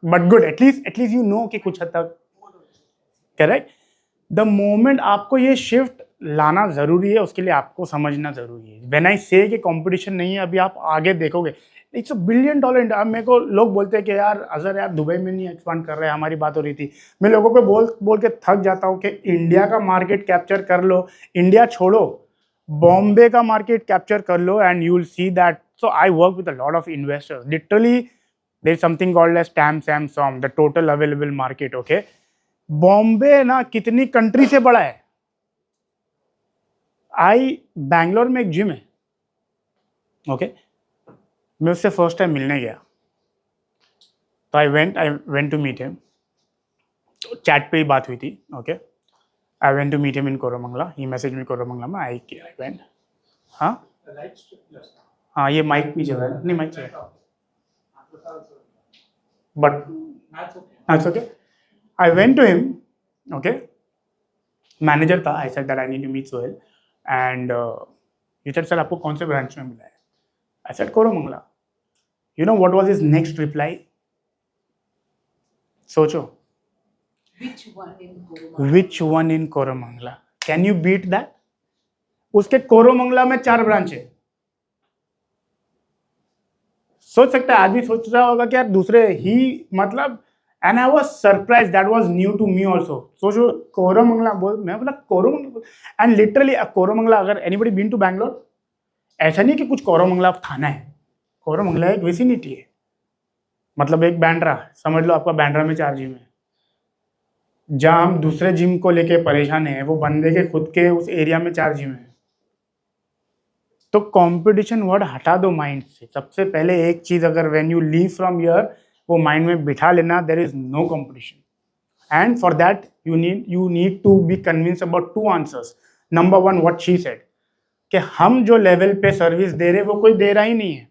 but good. At least you know कि कुछ हद तक. Correct. The moment आपको ये shift लाना ज़रूरी है, उसके लिए आपको समझना ज़रूरी है. When I say कि competition नहीं है, अभी आप आगे देखोगे, it's $1 billion. अब मेरे को लोग बोलते हैं कि यार अजहर यार दुबई में नहीं एक्सपांड कर रहे हैं, हमारी बात हो रही थी. मैं लोगों को बोल के थक जाता हूँ कि इंडिया का मार्केट कैप्चर कर लो. इंडिया छोड़ो, बॉम्बे का मार्केट कैप्चर कर लो and you will see that. So I work with a lot of investors. Literally, there is something called as TAM, the total available market. Okay, Bombay ना कितनी country से बड़ा है. बैंगलोर में एक जिम है, ओके मैं उससे फर्स्ट टाइम मिलने गया, तो I went to meet him, chat पे ही बात हुई थी, okay I went to meet him in Koramangala, he message me Koramangala में, आई वेंट, हाँ ये माइक भी चल रहा है, नहीं माइक चल रहा है, but that's okay. I went to him, okay. Manager था, I said that I need to meet Sohail, and he said sir आपको कौन से ब्रांच में मिला है? I said Koramangala. You know what was his next reply? सोचो. Which one in Koramangala? Can you beat that? उसके कोरमंगला में 4 ब्रांच है. सोच सकता है आदमी, सोच रहा होगा कि यार दूसरे ही मतलब, and I was surprise, that was new to me also. सोचो कोरमंगला बोल, मैं बोला कोरमंगला, एंड लिटरली कोरमंगला, अगर एनीबडी बीन टू बैंगलोर, ऐसा नहीं कि कुछ कोरमंगला थाना है, कोरमंगला एक विसिनिटी है, मतलब एक बैंड्रा, समझ लो आपका बैंड्रा में 4 जिम है. जहाँ हम दूसरे जिम को लेके परेशान है, वो बंदे के खुद के उस एरिया में 4 जिम है. तो कंपटीशन वर्ड हटा दो माइंड से. सबसे पहले एक चीज, अगर when you leave from here, वो माइंड में बिठा लेना, there is no competition, and for that you need to be convince about 2 answers. Number 1, what she said, कि हम जो लेवल पे सर्विस दे रहे वो कोई दे रहा ही नहीं है,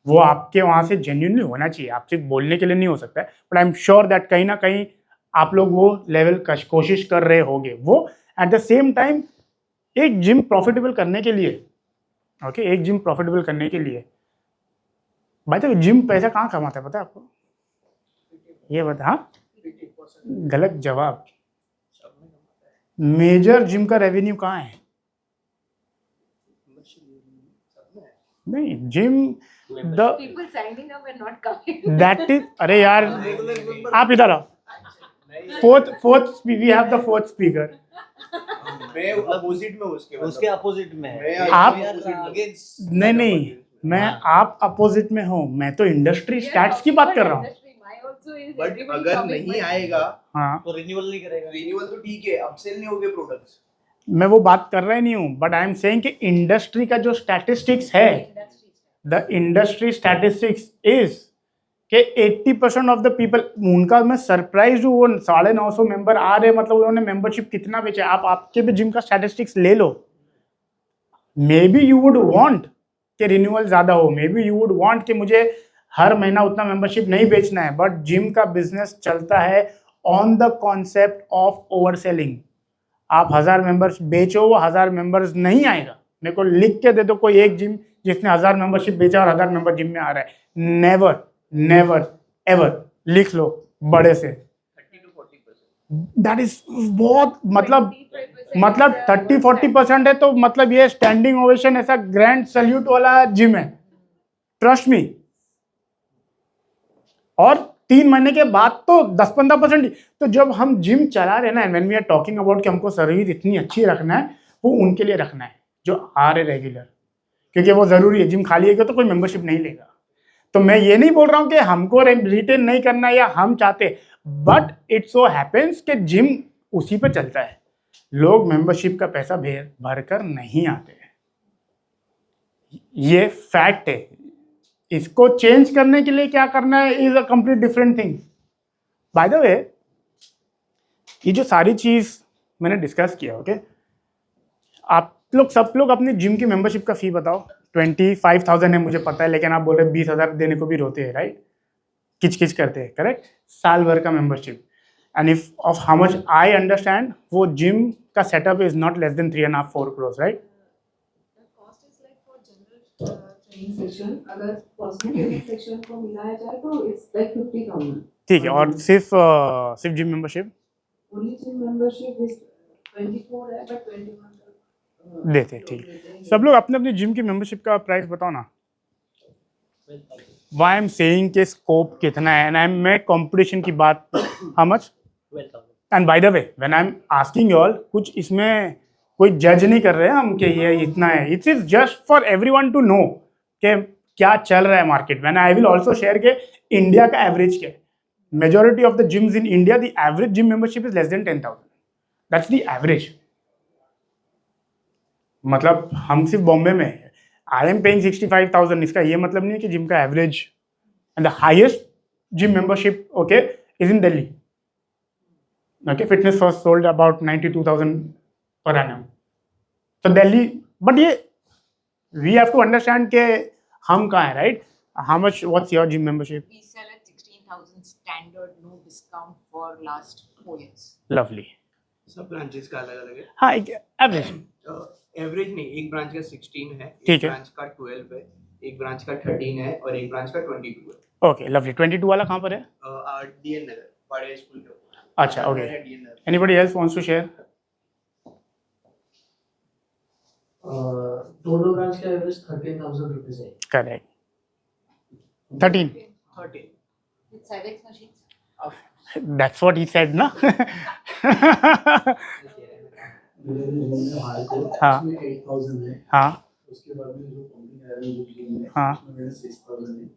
वो आपके वहाँ से जेन्युइनली होना चाहिए. आप सिर्फ बोलने के लिए नहीं हो सकता है, but I am sure that कहीं ना कहीं आप लोग वो लेवल कोशिश कर रहे होंगे. वो एट द सेम टाइम एक जिम प्रॉफिटेबल करने के लिए, ओके एक जिम प्रॉफिटेबल करने के लिए, भाई तो जिम पैसा कहाँ कमाता है पता है आपको? ये बता. हाँ, गलत जवाब. मेजर जिम का रेवेन्यू कहाँ है? नहीं, gym the people signing up and not coming. That is, अरे यार आप इधर आओ. Fourth we have the fourth speaker. मैं अपोजिट में उसके अपोजिट में है. आप अगेंस्ट नहीं, मैं आप अपोजिट में हो, मैं तो इंडस्ट्री स्टैट्स की बात कर रहा हूँ. बट अगर नहीं आएगा हाँ, तो रिन्यूअल नहीं करेगा. रिन्यूअल तो ठीक है, अपसेल नहीं होगे प्रोडक्ट्स. मैं वो बात कर रहा ही नहीं हूँ, बट आई एम सेइंग कि इंडस्ट्री का जो स्टैटिस्टिक्स है, द इंडस्ट्री स्टैटिस्टिक्स इज कि 80% ऑफ द पीपल, उनका मैं सरप्राइज हूँ, वो 950 मेंबर आ रहे, मतलब उन्होंने मेंबरशिप कितना बेचा. आप आपके भी जिम का स्टैटिस्टिक्स ले लो. May be you would want कि रिन्यूअल ज़्यादा हो, may be you would want कि मुझे हर महीना उतना मेंबरशिप नहीं बेचना है, बट जिम का बिजनेस चलता है on the concept of over selling. आप 1000 मेंबर्स बेचो, वो 1000 मेंबर्स नहीं आएगा. मेरे को लिख के दे दो कोई एक जिम जिसने 1000 मेंबरशिप बेचा और 1000 मेंबर जिम में आ रहा है. Never never ever. लिख लो बड़े से. 30 to 40%. दैट इज बहुत, मतलब 30-40% है, तो मतलब ये स्टैंडिंग ओवेशन, ऐसा ग्रैंड सल्यूट वाला जिम है, ट्रस्ट मी. और 3 महीने के बाद तो 10-15%. तो जब हम जिम चला रहे ना, when we are talking about कि हमको सर्विस इतनी अच्छी रखना है, वो उनके लिए रखना है जो आ रहे रेगुलर, क्योंकि वो ज़रूरी है. जिम खाली है तो कोई मेंबरशिप नहीं लेगा. तो मैं ये नहीं बोल रहा हूँ कि हमको रिटेन नहीं करना या हम चाहते, बट इट सो हैपेंस कि जिम उसी पे चलता है. लोग मेंबरशिप का पैसा भर कर नहीं आते हैं, ये फैक्ट है. इसको चेंज करने के लिए क्या करना है is a complete different thing. Bye the way, ये जो सारी चीज मैंने डिस्कस किया, ओके आप लोग सब लोग अपनी जिम की मेंबरशिप का फी बताओ. 25,000 है मुझे पता है, लेकिन आप बोल रहे 20,000 देने को भी रोते हैं, राइट? किच करते हैं, करेक्ट? साल भर का membership. And if of how much I understand, वो जिम का setup is not less than 3.5-4 crores, right? Training section, अगर कॉस्मेटिक सेक्शन को मिलाया जाए तो इट्स लाइक 50,000. ठीक है. और सिर्फ gym membership only gym membership is 24 है, बट 21 देते हैं. ठीक, सब लोग अपने अपने जिम की मेंबरशिप का प्राइस बताओ ना. वाई एम सेइंग के स्कोप कितना है, एंड मैं कंपटीशन की बात, how much? 12,000. And bye the way, when I am asking you all, कुछ इसमें कोई जज नहीं कर रहे हैं हम कि ये इतना है. It is just for everyone to know कि क्या चल रहा है market. When I will also share के इंडिया का एवरेज क्या है. Majority of the gyms in India, the average gym membership is less than 10,000. That's the average. मतलब हम सिर्फ बॉम्बे में है, आई एम पेइंग 65,000, इसका ये मतलब नहीं है कि जिम का average and the highest gym membership okay is in Delhi. Okay, Fitness First sold about 92,000 per annum. So Delhi, but ये we have to understand के हम कहाँ हैं, right? How much? What's your gym membership? We sell at 16,000 standard, no discount for last 4 years. Lovely. सब branches का अलग अलग है. हाँ, एवरेज. एवरेज नहीं, एक ब्रांच का 16 है, ठीक एक है. ब्रांच का 12 है, एक ब्रांच का 13 है और एक ब्रांच का 22 है. Okay, lovely. 22 वाला कहाँ पर है? डीएन नगर, बड़े स्कूल के. अच्छा, okay. Anybody else wants to share? दोनों ब्रांच का एवरेज 13,000 रुपीज है. Correct. 13. 13. With Cybex machines. That's what he said, ना? हाँ. उसमें 8,000 है. हाँ. उसके बाद में जो कंपनी है जो जिम है हाँ. उसमें मेरे 6,000 है.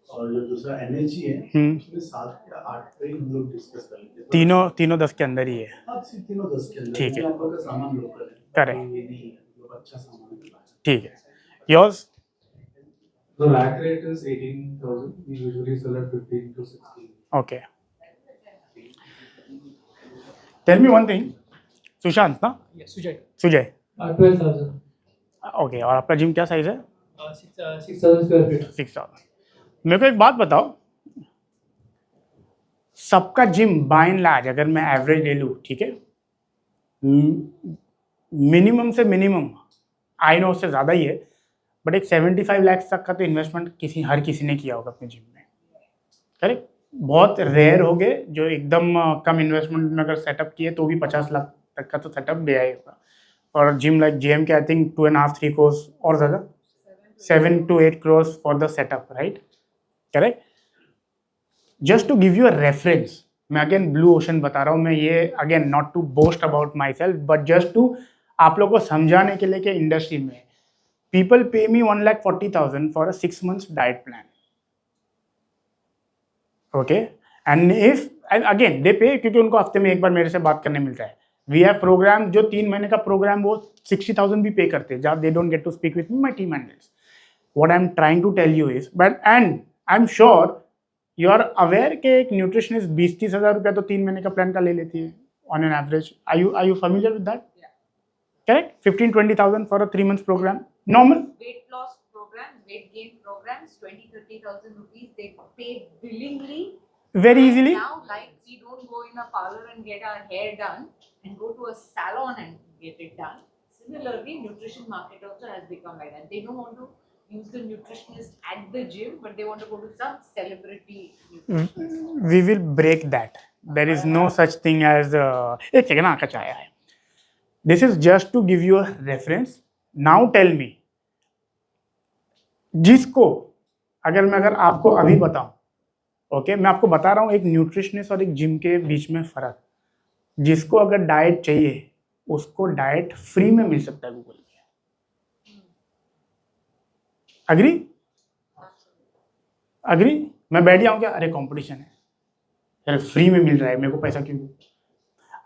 और जो दूसरा एनर्जी है उसमें 7 या 8 पे हम लोग डिस्कस कर लेते हैं. तीनों 10 के अंदर ही है. हाँ, तीनों 10 के अंदर. ठीक है. हम लोग का सामान लोकल है. Correct. ये नहीं है, मतलब अच्छा सामान है. ठीक है. Yours? The rack rate is 18,000. We usually sell at 15 to 16. Okay. Tell me one thing. Sushant ना? सुजय. 12,000. ओके, और आपका जिम क्या साइज है? 6,000 स्क्वायर फीट. 6,000. मेरे को एक बात बताओ, सबका जिम बाय एंड लार्ज अगर मैं एवरेज ले लूँ, ठीक है, मिनिमम से मिनिमम, आई नो उससे ज़्यादा ही है, बट एक 75 लाख तक का तो इन्वेस्टमेंट हर किसी ने किया होगा अपने जिम में. करेक्ट. बहुत रेयर हो गए जो एकदम कम इन्वेस्टमेंट में अगर सेटअप किए तो भी 50 लाख तक का तो सेटअप दिया ही होगा. और जिम लाइक जेएम के आई थिंक 2.5-3 crores और ज़्यादा 7 to 8 crores for the setup, right? Correct. Just to give you a reference, मैं अगेन ब्लू ओशन बता रहा हूँ, मैं ये again not to boast about myself but just to आप लोग को समझाने के लिए कि इंडस्ट्री में पीपल पे मी 1,40,000 for a 6 months diet plan. Okay, and if again they पे, क्योंकि उनको हफ्ते में एक बार मेरे से बात करने मिलता है. वी हैव प्रोग्राम जो 3 महीने का प्रोग्राम वो 60,000 भी पे करते हैं, जहाँ they don't get to speak with me, my team handles. What I am trying to tell you is but and I am sure you are aware के एक न्यूट्रिशनिस्ट 20-30 हज़ार रुपया तो 3 महीने का प्लान का ले लेती है on an average. Are you familiar with that? Correct. 15-20,000 for a 3 months program. Normal. Weight loss programs, weight gain programs, 20,000-30,000 rupees. They pay willingly. Very And easily. Now, like we don't go in a parlor and get our hair done, and go to a salon and get it done. Similarly, nutrition market also has become like that. They don't want to use the nutritionist at the gym, but they want to go to some celebrity nutritionist. We will break that. There is no such thing as एक second आका चाया है. This is just to give you a reference. Now tell me, जिसको अगर आपको अभी बताऊं, okay, मैं आपको बता रहा हूं एक न्यूट्रिशनिस्ट और एक जिम के बीच में फर्क. जिसको अगर डाइट चाहिए उसको डाइट फ्री में मिल सकता है गूगल पे. अग्री? मैं बैठ जाऊं क्या? अरे कंपटीशन है, अरे फ्री में मिल रहा है, मेरे को पैसा क्यों?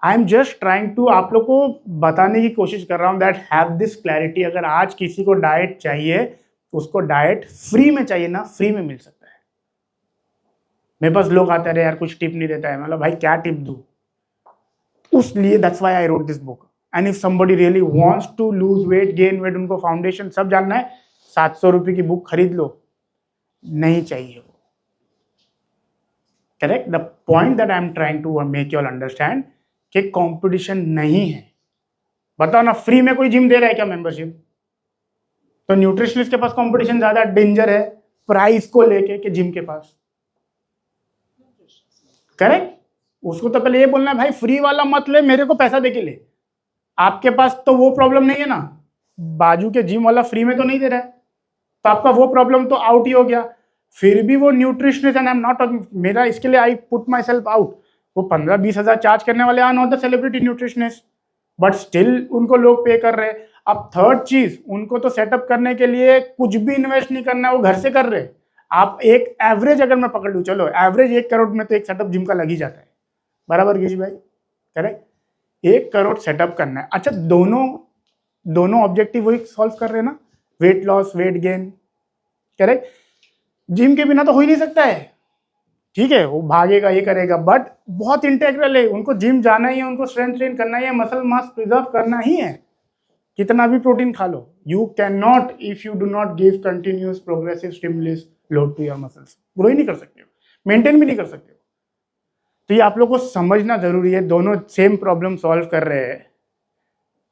I am just trying to आप लोग को बताने की कोशिश कर रहा हूँ दैट हैव दिस क्लैरिटी. अगर आज किसी को डाइट चाहिए उसको डाइट फ्री में चाहिए ना, फ्री में मिल सकता है. मेरे पास लोग आते रहे यार कुछ टिप नहीं देता है, मतलब भाई क्या टिप दूँ? उसलिए that's why I wrote this book. And if somebody really wants to lose weight, gain weight, उनको फाउंडेशन सब जानना है, 700 रुपये की बुक खरीद लो. नहीं चाहिए वो. Correct. The point that I am trying to make you all understand कि कंपटीशन नहीं है. बताओ ना, फ्री में कोई जिम दे रहा है क्या मेंबरशिप? तो न्यूट्रिशनिस्ट के पास कंपटीशन ज्यादा डेंजर है प्राइस को लेके कि जिम के पास. करेक्ट. उसको तो पहले ये बोलना है भाई फ्री वाला मत ले, मेरे को पैसा दे के ले. आपके पास तो वो प्रॉब्लम नहीं है ना, बाजू के जिम वाला फ्री में तो नहीं दे रहा है, तो आपका वो प्रॉब्लम तो आउट ही हो गया. फिर भी वो nutritionist, and I am not talking, मेरा इसके लिए I put myself out, वो 15-20 हज़ार चार्ज करने वाले are not the celebrity nutritionist, but still उनको लोग पे कर रहे हैं. अब थर्ड चीज, उनको तो सेटअप करने के लिए कुछ भी इन्वेस्ट नहीं करना है, वो घर से कर रहे हैं. आप एक एवरेज अगर मैं पकड़ लूँ, चलो एवरेज 1 करोड़ में तो एक सेटअप जिम का लग ही जाता है, बराबर गिरीश भाई? करेक्ट. 1 करोड़ सेटअप करना है. अच्छा, दोनों दोनों ऑब्जेक्टिव वही सॉल्व कर रहे हैं ना, weight loss, weight gain, correct. Gym के बिना तो हो ही नहीं सकता है, ठीक है, वो भागेगा, ये करेगा, बट बहुत इंटेग्रल है, उनको जिम जाना ही है, उनको स्ट्रेंथ ट्रेन करना ही है, मसल मास प्रिजर्व करना ही है, कितना भी प्रोटीन खा लो। You can not, if you do not give continuous progressive stimulus load to your muscles, grow ही नहीं कर सकते हो, मेंटेन भी नहीं कर सकते हो। तो ये आप लोग को समझना जरूरी है, दोनों सेम प्रॉब्लम सॉल्व कर रहे हैं,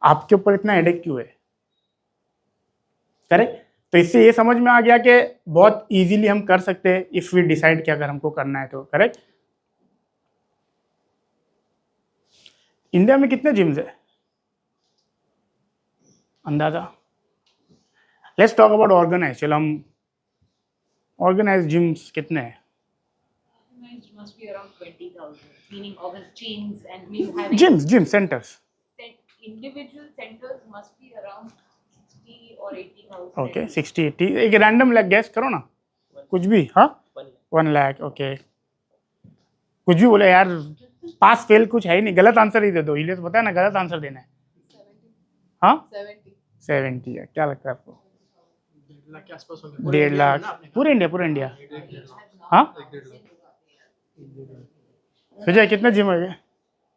आपके ऊपर इतना हेडेक क्यों है, करेक्ट। तो इससे ये समझ में आ गया कि बहुत इजीली हम कर सकते हैं इफ वी डिसाइड कि अगर हमको करना है तो, करेक्ट। इंडिया में कितने जिम्स है अंदाजा? Let's talk about organise. चलो हम ऑर्गेनाइज जिम्स कितने हैं? Organized must be around 20,000, meaning chains and having gym centres, individual centers must be around 60 or 80,000. Okay 60-80, एक रैंडम लैक गैस करो ना, कुछ भी। हाँ 1 लाख, ओके, कुछ भी बोले यार, पास फेल कुछ है ही नहीं, गलत आंसर ही दे दो, इलियस बताया ना गलत आंसर देना है। हाँ 70 है, क्या लगता है आपको? 1.5 लाख पूरे इंडिया? हाँ विजय कितने जिम हो गए?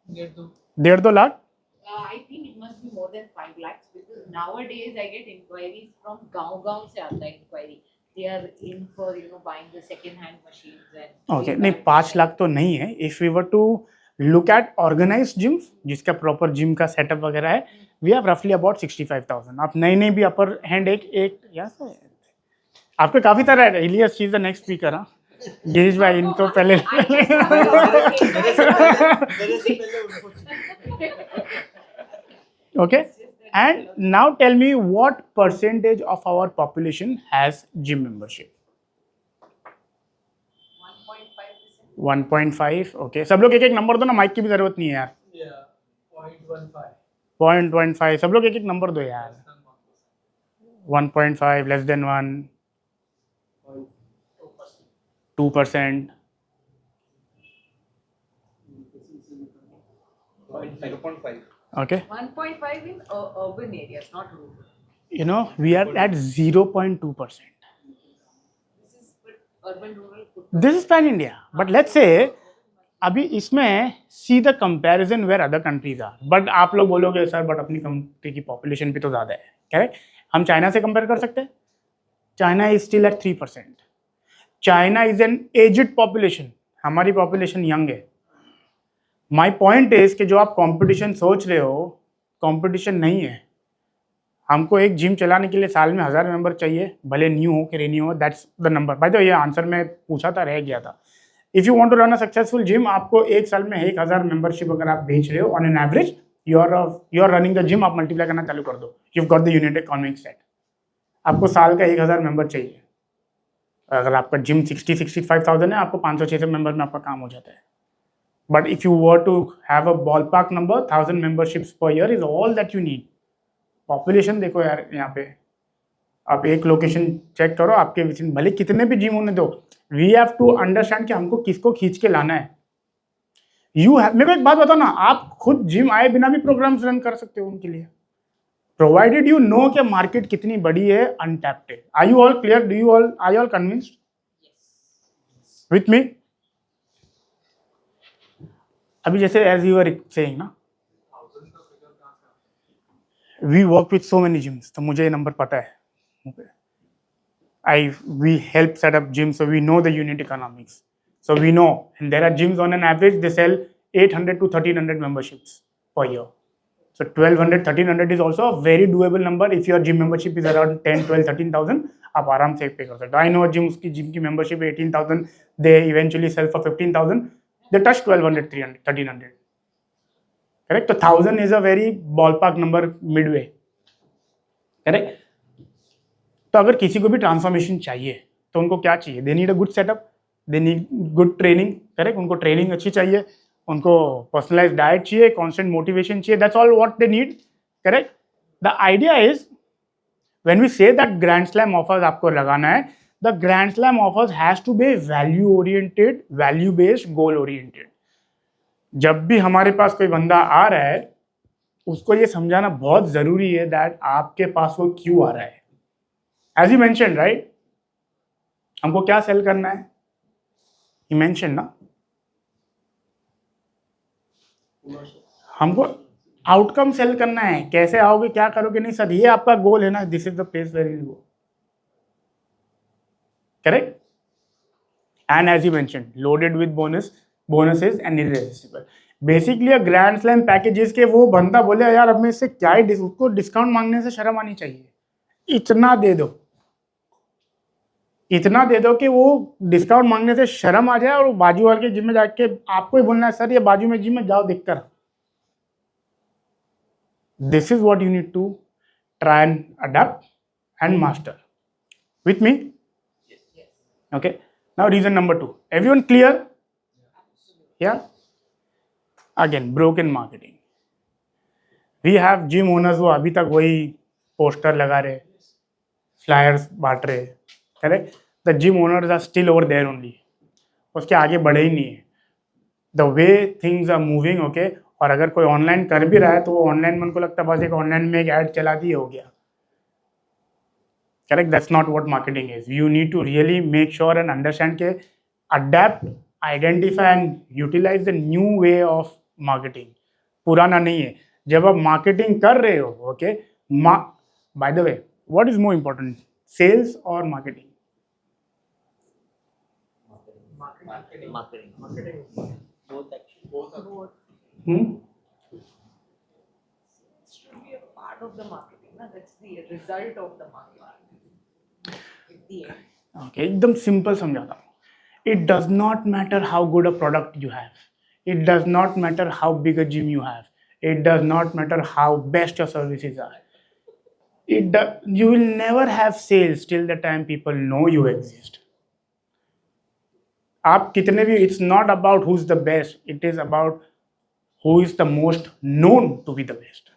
1.5-2 lakh? I think it must be more than 5 lakhs because nowadays I get inquiries from गांव से आता है inquiry. They are in for buying the second hand machines and. Okay नहीं 5 लाख तो नहीं है। If we were to look at organised gyms जिसका proper gym का सेटअप वगैरह है, वी हैव रफली अबाउट 65,000। आप नई भी अपर हैंड एक यस आपके काफी तरह है। इलियस she is the next speaker. हाँ गिरीश भाई इनको पहले okay, and now tell me what percentage of our population has gym membership? 1.5, okay, सब लोग एक नंबर दो ना, माइक की भी जरूरत नहीं है यार। 0.15 सब लोग एक नंबर दो यार। 1.5, less than 1, 2%, 0.5. okay, 1.5 in urban areas, not rural. we are at 0.2%. This is urban rural. This is pan India, but let's say अभी इसमें see the comparison where other countries are. But आप लोग बोलोगे sir but अपनी country की population भी तो ज़्यादा है, करेक्ट। हम चाइना से कंपेयर कर सकते हैं? China is still at 3%। China is an aged population, हमारी पॉपुलेशन यंग है। माई पॉइंट इज कि जो आप कंपटीशन सोच रहे हो, कंपटीशन नहीं है। हमको एक जिम चलाने के लिए साल में 1000 मेंबर चाहिए, भले न्यू हो कि रिन्यू हो, that's the number. By the way ये आंसर मैं पूछा था, रह गया था। If you want to run a successful gym, आपको एक साल में 1000 मेंबरशिप अगर आप बेच रहे हो on an average, you are running the gym, आप मल्टीप्लाई करना चालू कर दो, you got the unit economics set. आपको साल का 1000 मेंबर चाहिए। अगर आपका जिम 60-65,000 है, आपको 500-600 मेंबर में आपका काम हो जाता है। But if you were to have a ballpark number, 1000 memberships per year is all that you need. Population देखो यार, यहाँ पे आप एक लोकेशन चेक करो, आपके विचिन भले कितने भी जिम होने दो, वी हैव टू अंडरस्टैंड कि हमको किसको खींच के लाना है। मेरे को एक बात बताओ ना, आप खुद जिम आए बिना भी प्रोग्राम्स रन कर सकते हो उनके लिए, प्रोवाइडेड यू नो कि मार्केट कितनी बड़ी है, अनटैप्ड है। Are you all clear? Are you all convinced with me? अभी जैसे एज यू आर सेइंग ना, we work with so many gyms, तो मुझे ये नंबर पता है। we help set up gyms, so we know the unit economics, so we know, and there are gyms on an average they sell 800 to 1300 memberships per year, so 1200-1300 is also a very doable number. If your gym membership is around 10-12-13,000, आप आराम से पे कर सकते हो। I know gyms की gym की membership 18,000, they eventually sell for 15,000, they touch 1200-1300, correct? तो 1000 is a very ballpark number midway, correct? तो अगर किसी को भी ट्रांसफॉर्मेशन चाहिए तो उनको क्या चाहिए? They need a good setup, they need good training, correct? उनको ट्रेनिंग अच्छी चाहिए, उनको पर्सनलाइज्ड डाइट चाहिए, कांस्टेंट मोटिवेशन चाहिए, that's all what they need, correct? The idea is when we say that grand slam offers आपको लगाना है, the grand slam offers has to be value oriented, value based, goal oriented. जब भी हमारे पास कोई बंदा आ रहा है उसको ये समझाना बहुत ज़रूरी है दैट आपके पास वो क्यों आ रहा है. एज यू मेंशन राइट, हमको क्या सेल करना है, यू मेंशन ना, हमको आउटकम सेल करना है. कैसे आओगे, क्या करोगे, नहीं सर ये आपका गोल है ना, this is the place where you go. Correct. And as you mention loaded with bonuses and irresistible. Basically a grand slam packages के वो बंदा बोले यार अब मैं इससे क्या ही उसको डिस्काउंट मांगने से शर्म आनी चाहिए. इतना दे दो, इतना दे दो कि वो डिस्काउंट मांगने से शर्म आ जाए और वो बाजू वाले के जिम में जाके आपको ही बोलना है सर ये बाजू में जिम में जाओ दिखकर. This is what you need to try and adopt and master. With me? Okay. Now reason number 2. Everyone clear? या again broken marketing. We have gym owners, वो अभी तक वही पोस्टर लगा रहे, फ्लायर्स बांट रहे. Correct. The gym owners are still over there only. उसके आगे बढ़े ही नहीं है. The way things are moving. Okay. और अगर कोई ऑनलाइन कर भी रहा है तो वो ऑनलाइन में उनको लगता है बस एक ऑनलाइन में एक ऐड चला दी हो गया. Correct. That's not what marketing is. You need to really make sure and understand के adept, identify and utilise the new way of marketing. पुराना नहीं है. जब आप मार्केटिंग कर रहे हो, okay, by the way what is more important, sales और marketing? It should be a part of the marketing. Na? That's the result of the marketing. At the end. Okay, एकदम सिंपल समझाता हूँ. It does not matter how good a product you have. It does not matter how big a gym you have. It does not matter how best your services are. You will never have sales till the time people know you exist. आप कितने भी, it's not about who's the best, it is about who is the most known to be the best.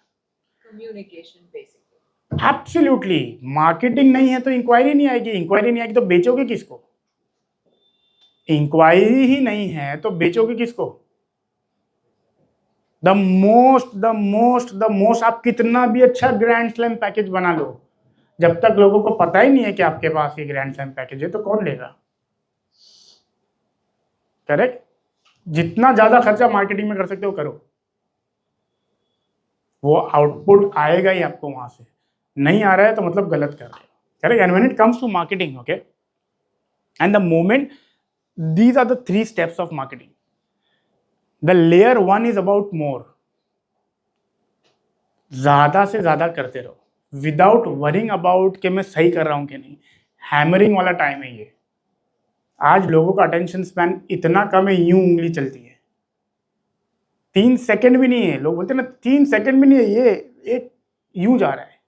Communication basically. Absolutely. Marketing नहीं है तो inquiry नहीं आएगी. Inquiry नहीं आएगी तो बेचोगे किसको? इंक्वायरी ही नहीं है तो बेचोगे किसको? द मोस्ट आप कितना भी अच्छा ग्रैंड स्लैम पैकेज बना लो, जब तक लोगों को पता ही नहीं है कि आपके पास ये ग्रैंड स्लैम पैकेज है तो कौन लेगा? करेक्ट. जितना ज्यादा खर्चा मार्केटिंग में कर सकते हो करो, वो आउटपुट आएगा ही आपको वहां से. नहीं आ रहा है तो मतलब गलत कर रहे हो. Correct. And when it comes to marketing, okay, and the moment, these are the 3 steps of marketing. The layer 1 is about more. ज्यादा से ज्यादा करते रहो विदाउट वरिंग अबाउट कि मैं सही कर रहा हूं कि नहीं. हैमरिंग वाला टाइम है ये. आज लोगों का अटेंशन स्पैन इतना कम है, यूं उंगली चलती है. 3 सेकंड भी नहीं है. लोग बोलते हैं ना 3 सेकंड भी नहीं है, ये एक यूं जा रहा है.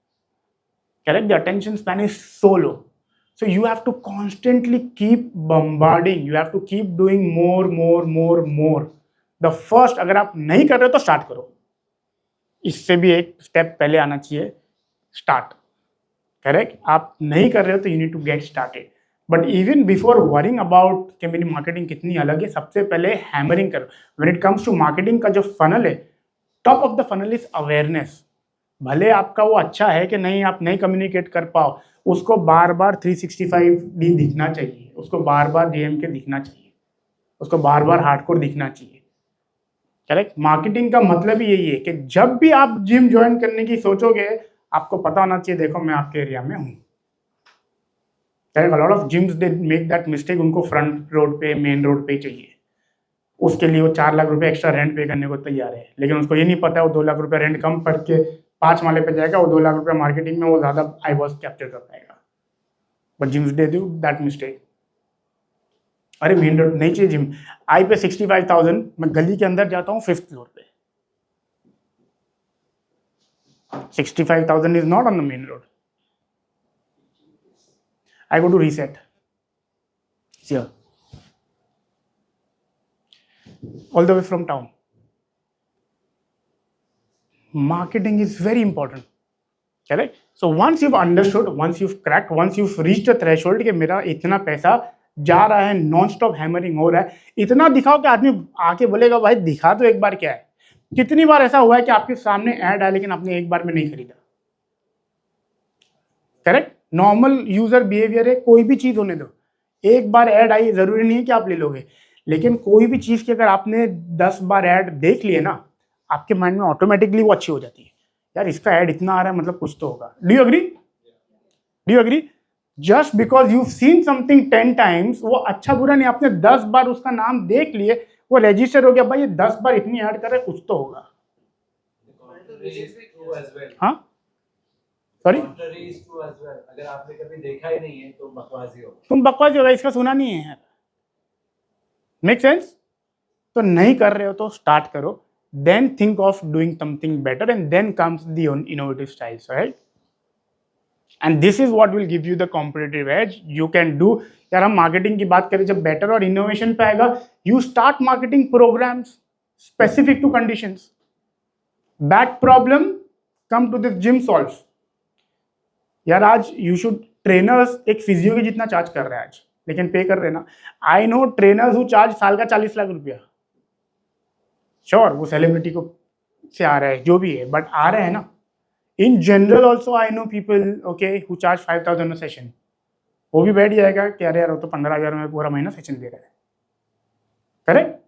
Correct. The attention span is so low. So you have to constantly keep bombarding. You have to keep doing more. The first, अगर आप नहीं कर रहे हो तो स्टार्ट करो. इससे भी एक स्टेप पहले आना चाहिए, स्टार्ट. करेक्ट. आप नहीं कर रहे हो तो you need to get started. But even before worrying about कि मेरी मार्केटिंग कितनी अलग है, सबसे पहले हैमरिंग करो. When it comes to marketing का जो फनल है, top of the funnel is awareness. भले आपका वो अच्छा है कि नहीं, आप नहीं कम्युनिकेट कर पाओ, उसको बार बार 365D दिखना चाहिए. उसको बार बार DMK दिखना चाहिए. उसको बार बार हार्डकोर दिखना चाहिए. करेक्ट. मार्केटिंग का मतलब ही यही है कि जब भी आप जिम ज्वाइन करने की सोचोगे, आपको पता होना चाहिए देखो मैं आपके एरिया में हूँ. Correct. Lot of gyms they make that mistake. उनको फ्रंट रोड पे, मेन रोड पे चाहिए. उसके लिए वो 4 लाख रुपए एक्स्ट्रा रेंट पे करने को तैयार है, लेकिन उसको ये नहीं पता है वो 2 लाख रुपए रेंट कम करके 5 माले पे जाएगा, वो 2 लाख रुपए मार्केटिंग में वो ज्यादा आई वॉज कैप्चर कर पाएगा. But gyms they do that mistake. अरे मेन रोड नहीं चाहिए जिम, आई पे 65,000, मैं गली के अंदर जाता हूँ 5th फ्लोर पे. 65,000 is not on the main road. I go to reset here all the way from town. Marketing is very important. Correct? So once you've understood, once you've cracked, once you've reached a threshold कि मेरा इतना पैसा जा रहा है, non stop hammering हो रहा है, इतना दिखाओ कि आदमी आके बोलेगा भाई दिखा तो एक बार क्या है. कितनी बार ऐसा हुआ है कि आपके सामने ऐड आया लेकिन आपने एक बार में नहीं खरीदा? करेक्ट? नॉर्मल यूजर बिहेवियर है, कोई भी चीज होने दो, एक बार ऐड आई जरूरी नहीं है कि आप ले लोगे, लेकिन कोई भी चीज की अगर आपने 10 बार ऐड देख लिए ना, आपके माइंड में ऑटोमेटिकली वो अच्छी हो जाती है। यार इसका ऐड इतना आ रहा है, मतलब कुछ तो होगा। Do you agree? Do you agree? Just because you seen something 10 times, वो अच्छा बुरा नहीं, आपने 10 बार उसका नाम देख लिए, वो रजिस्टर हो गया, भाई ये 10 बार इतनी ऐड कर रहा है, कुछ तो होगा। हाँ, सॉरी, अगर आपने कभी देखा ही नहीं है तो बकवासी होगा। तुम बकवासी होगा, इसका सुना नहीं है यार। Make sense? तो नहीं कर रहे हो तो स्टार्ट करो, then think of doing something better and then comes the innovative styles, right? And this is what will give you the competitive edge you can do. यार हम मार्केटिंग की बात करें, जब बेटर और इनोवेशन पे आएगा, you start marketing programmes specific to conditions. Back problem come to this gym solves. यार आज यू शुड, ट्रेनर्स एक फिजियो के जितना चार्ज कर रहे हैं आज, लेकिन पे कर रहे ना। I know trainers who charge साल का 40 लाख रुपया। श्योर वो सेलिब्रिटी को से आ रहा है, जो भी है, बट आ रहे हैं ना। In general also I know people okay who charge 5,000 session. वो भी बैठ जाएगा कि अरे यार वो तो 15,000 में पूरा महीना सेशन दे रहा है। Correct?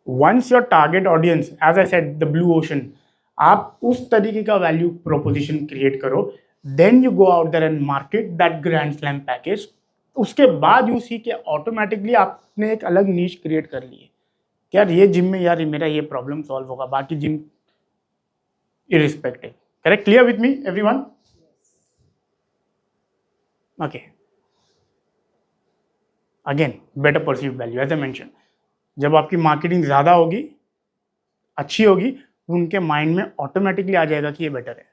Once your target audience, as I said, the blue ocean, आप उस तरीके का वैल्यू प्रोपोजिशन क्रिएट करो, then you go out there and market that grand slam package. उसके बाद यू सी के ऑटोमेटिकली आपने एक अलग नीश क्रिएट कर ली है कि यार ये जिम में यार मेरा ये प्रॉब्लम सॉल्व होगा, बाकी gym irrespective. Correct? Clear with me, everyone? Okay. Again, better perceived value, as I mentioned. जब आपकी मार्केटिंग ज़्यादा होगी, अच्छी होगी, उनके माइंड में ऑटोमेटिकली आ जाएगा कि ये बेटर है।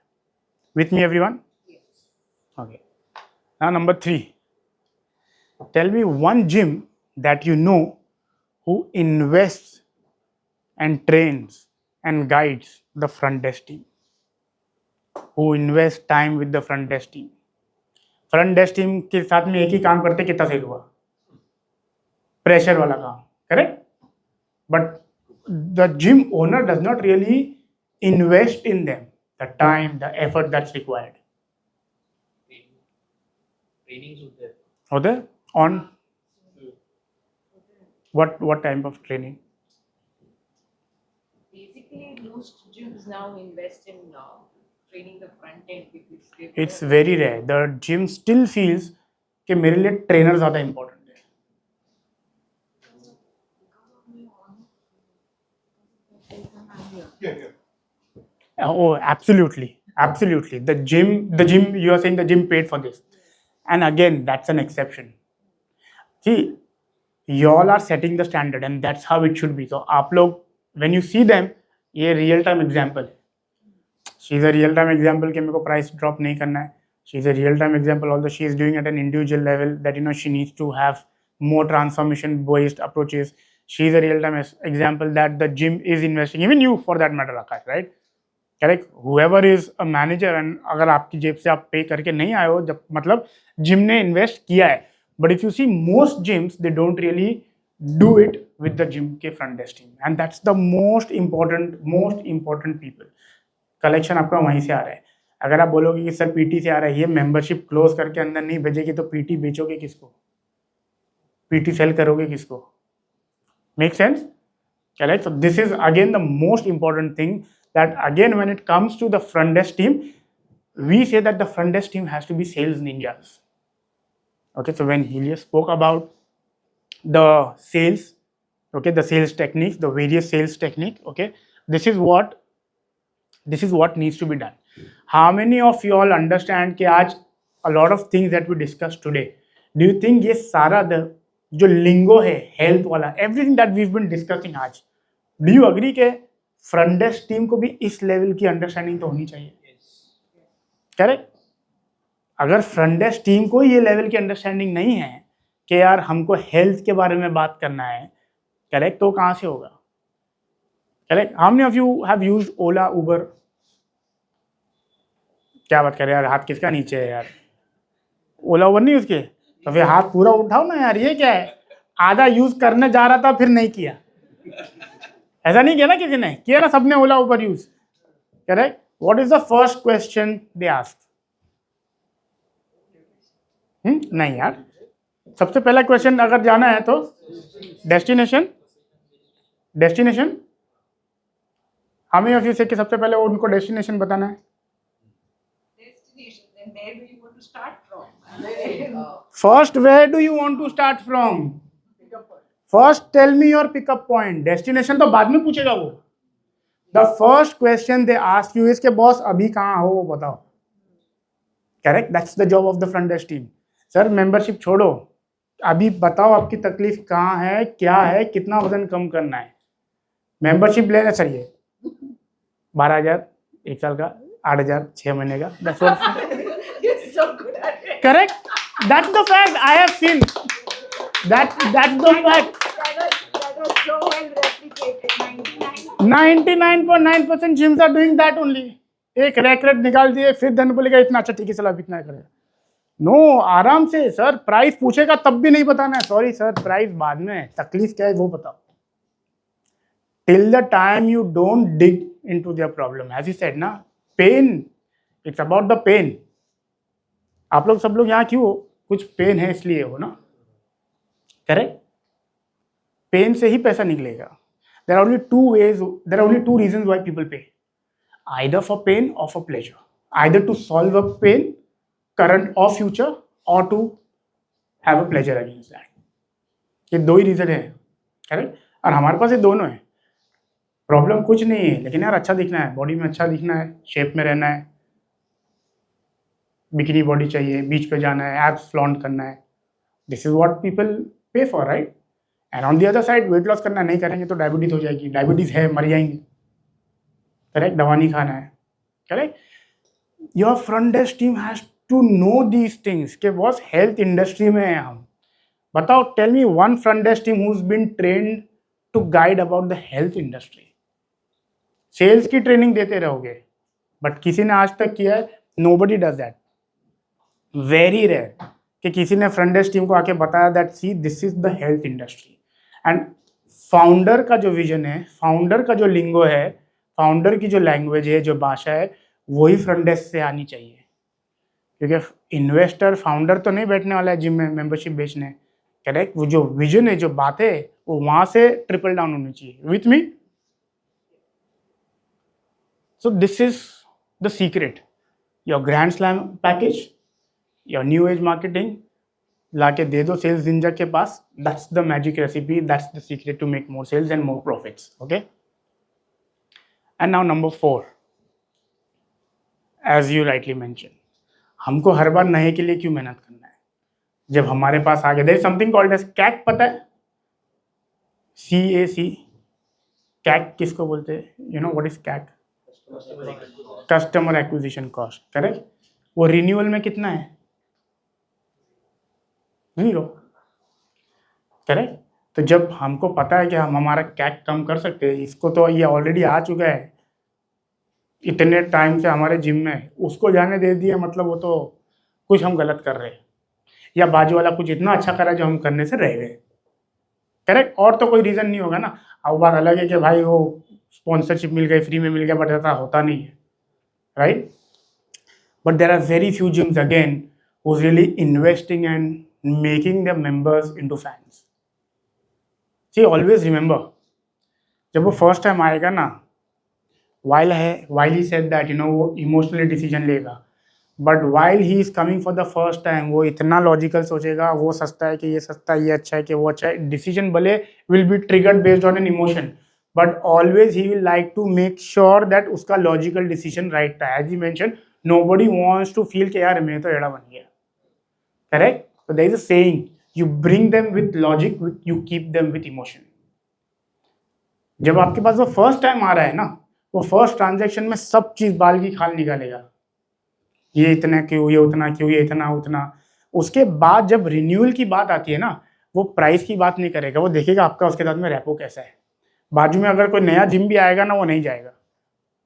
With me, everyone? Okay. Now, number 3. Tell me one gym that you know who invests and trains and guides the front desk team, who invest time with the front desk team. Front desk team के साथ में एक ही काम करते, कितना cell हुआ? Pressure वाला काम, correct? But the gym owner does not really invest in them the time, the effort that's required. होते on what type of training? Basically, most gyms now invest in training the front end because they. It's very rare. The gym still feels कि मेरे लिए trainer ज़्यादा important है। Oh, absolutely, absolutely. The gym. You are saying the gym paid for this, and again, that's an exception. See, you all are setting the standard, and that's how it should be. So, आप लोग, when you see them, ये real time example है. She is a real time example कि मेरे को price drop नहीं करना है. She is a real time example, although she is doing at an individual level, that she needs to have more transformation based approaches. She is a real time example that the gym is investing, even you for that matter, Akash, right? Correct, whoever is a manager, and अगर आपकी जेब से आप पे करके नहीं आए हो, जब मतलब जिम ने इन्वेस्ट किया है, but if you see most gyms they don't really do it with the gym के front desk team, and that's the most important people. Collection आपका वहीं से आ रहा है। अगर आप बोलोगे कि सर पीटी से आ रहा है, ये मेंबरशिप क्लोज करके अंदर नहीं भेजेगी तो पीटी बेचोगे किसको? पीटी सेल करोगे किसको? Make sense? Correct? So this is again the most important thing, that again when it comes to the front desk team, we say that the front desk team has to be sales ninjas. Okay, so when Helios spoke about the sales, okay, the sales techniques, the various sales technique, okay, this is what needs to be done. How many of you all understand कि आज a lot of things that we discussed today, do you think ये सारा जो लिंगो है health वाला, everything that we've been discussing आज, do you agree के front desk team को भी इस लेवल की अंडरस्टैंडिंग तो होनी चाहिए? करेक्ट? अगर फ्रंट डेस्क टीम को ये लेवल की अंडरस्टैंडिंग नहीं है कि यार हमको हेल्थ के बारे में बात करना है, करेक्ट, तो कहाँ से होगा? Correct? How many of you have used Ola, Uber? क्या बात कर रहे हैं यार, हाथ किसका नीचे है यार? ओला उबर नहीं उसके, तो फिर हाथ पूरा उठाओ ना यार, ये क्या है? आधा यूज करने जा रहा था फिर नहीं किया। ऐसा नहीं किया ना किसी ने, किया ना सबने ओला ऊपर use, correct. What is the first question they ask? नहीं यार, सबसे पहला क्वेश्चन अगर जाना है तो डेस्टिनेशन. डेस्टिनेशन हमें ऑफ यू से कि सबसे पहले उनको डेस्टिनेशन बताना है. Then where do you want to start from? First, where do you want to start from? First, tell me your pickup point. Destination तो बाद में पूछेगा वो. The first question they ask you is कि boss अभी कहाँ हो वो बताओ. Correct? That's the job of the front desk team. Sir membership छोड़ो, अभी बताओ आपकी तकलीफ कहाँ है, क्या है, कितना वजन कम करना है. मेंबरशिप लेना सर ये 12,000 एक साल का, 8,000 6 महीने का. That's what. You're so good at it. Correct? That's the fact. I have seen. That's the fact. That was so well replicated. 99.9% gyms are doing that only. एक रैक रेट निकाल दिए, फिर धन बोलेगा इतना अच्छा ठीक है चलो इतना करेगा. नो, आराम से सर, प्राइस पूछेगा तब भी नहीं बताना है. सॉरी सर, प्राइस बाद में, तकलीफ क्या है वो बताओ. Till the time you don't dig into their problem, as you said ना, pain, it's about the pain. आप लोग सब लोग यहाँ क्यों हो? कुछ पेन है इसलिए हो ना. करेक्ट? पेन से ही पैसा निकलेगा. There are only two ways, there are only two reasons why people pay. Either for pain or for pleasure. Either to solve a pain, current or future, or to have a pleasure against that. ये दो ही reason है. Correct? और हमारे पास ये दोनों है. Problem कुछ नहीं है, लेकिन यार अच्छा दिखना है, बॉडी में अच्छा दिखना है, शेप में रहना है, बिकिनी बॉडी चाहिए, बीच पे जाना है, एब्स फ्लॉन्ट करना है. दिस इज व्हाट पीपल पे for, right? And on the other side weight loss करना नहीं करेंगे तो डायबिटीज हो जाएगी. डायबिटीज है, मर जाएंगे. करेक्ट? दवा नहीं खाना है. Correct? Your front desk team has to know these things कि बॉस हेल्थ इंडस्ट्री में है हम. बताओ, tell me one front desk team who is been trained to guide about the health industry. Sales की ट्रेनिंग देते रहोगे, but किसी ने आज तक किया है? Nobody does that. Very rare कि किसी ने फ्रंट डेस्क टीम को आके बताया that see this is the health industry. And founder का जो विजन है, फाउंडर का जो लिंगो है, फाउंडर की जो लैंग्वेज है, जो भाषा है, वही फ्रंट डेस्क से आनी चाहिए. क्योंकि इन्वेस्टर फाउंडर तो नहीं बैठने वाला है जिम में मेंबरशिप बेचने. करेक्ट? वो जो विजन है, जो बात है, वो वहाँ से ट्रिपल डाउन होनी चाहिए. With me? So this is the secret. Your grand slam package, your new age marketing लाके दे दो सेल्स निंजा के पास. That's the magic recipe, that's the secret to make more sales and more profits. Okay? And now number 4, as you rightly mention, हमको हर बार नए के लिए क्यों मेहनत करना है जब हमारे पास आगे there is something called as कैक. पता है? CAC. कैक किसको बोलते हैं? You know what is cake? Customer acquisition cost. Correct? वो रिन्यूअल में कितना है? 0. करेक्ट? तो जब हमको पता है कि हम हमारा कैक कम कर सकते हैं, इसको तो ये ऑलरेडी आ चुका है इतने टाइम से हमारे जिम में, उसको जाने दे दिया, मतलब वो तो कुछ हम गलत कर रहे हैं, या बाजू वाला कुछ इतना अच्छा करा जो हम करने से रह गए. करेक्ट? और तो कोई रीज़न नहीं होगा ना. अब बात अलग है कि भाई वो स्पॉन्सरशिप मिल गई, फ्री में मिल गया, बट ऐसा होता नहीं है, right? But there are very few gyms again who's really investing and making their members into fans. See, always remember, जब वो फर्स्ट टाइम आएगा ना, while he said that, you know, वो इमोशनली डिसीजन लेगा, but while he is coming for the first time, वो इतना logical सोचेगा, वो सस्ता है कि ये सस्ता है, ये अच्छा है कि वो अच्छा है. डिसीजन भले will be triggered based on an emotion, but always he will like to make sure that उसका लॉजिकल डिसीजन राइट था. As he mentioned, nobody wants to feel कि यार मैं तो एड़ा बन गया. Correct? So there is a saying, you bring them with logic, you keep them with emotion. जब आपके पास वो फर्स्ट टाइम आ रहा है ना, वो फर्स्ट ट्रांजैक्शन में सब चीज़ बाल की खाल निकालेगा. ये इतना क्यों, ये उतना क्यों, ये इतना उतना. उसके बाद जब रिन्यूअल की बात आती है ना, वो प्राइस की बात नहीं करेगा, वो देखेगा आपका उसके साथ में रेपो कैसा है. बाजू में अगर कोई नया जिम भी आएगा ना, वो नहीं जाएगा.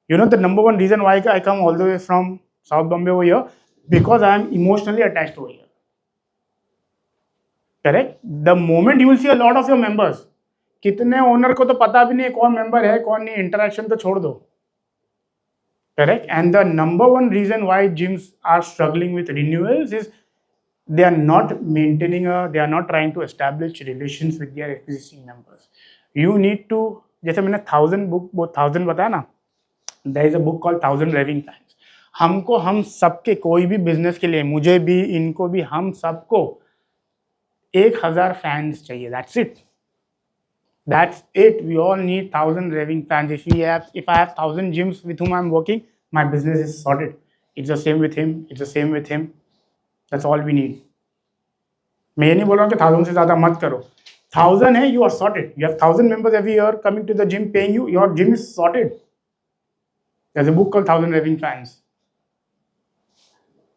You know the number 1 reason why I come all the way from south Bombay over here, because I am emotionally attached over here. Correct? The moment you will see a lot of your members कितने owner को तो पता भी नहीं कौन member है कौन नहीं, इंटरेक्शन तो छोड़ दो. Correct? And the number one reason why gyms are struggling with renewals is they are not they are not trying to establish relations with their existing members. You need to, जैसे मैंने 1000 बताया ना, there is a book called 1000 Raving Fans. हमको, हम सबके, कोई भी business के लिए, मुझे भी, इनको भी, हम सबको 1000 फैंस चाहिए. That's it. That's it. We all need 1000 raving fans. If I have 1000 gyms with whom I'm working, my business is sorted. It's the same with him. It's the same with him. That's all we need. मैं ये नहीं बोल रहा हूँ कि 1000 से ज़्यादा मत करो. 1000 है, you are sorted. You have 1000 members every year coming to the gym paying you. Your gym is sorted. There's a book called 1000 Raving Fans.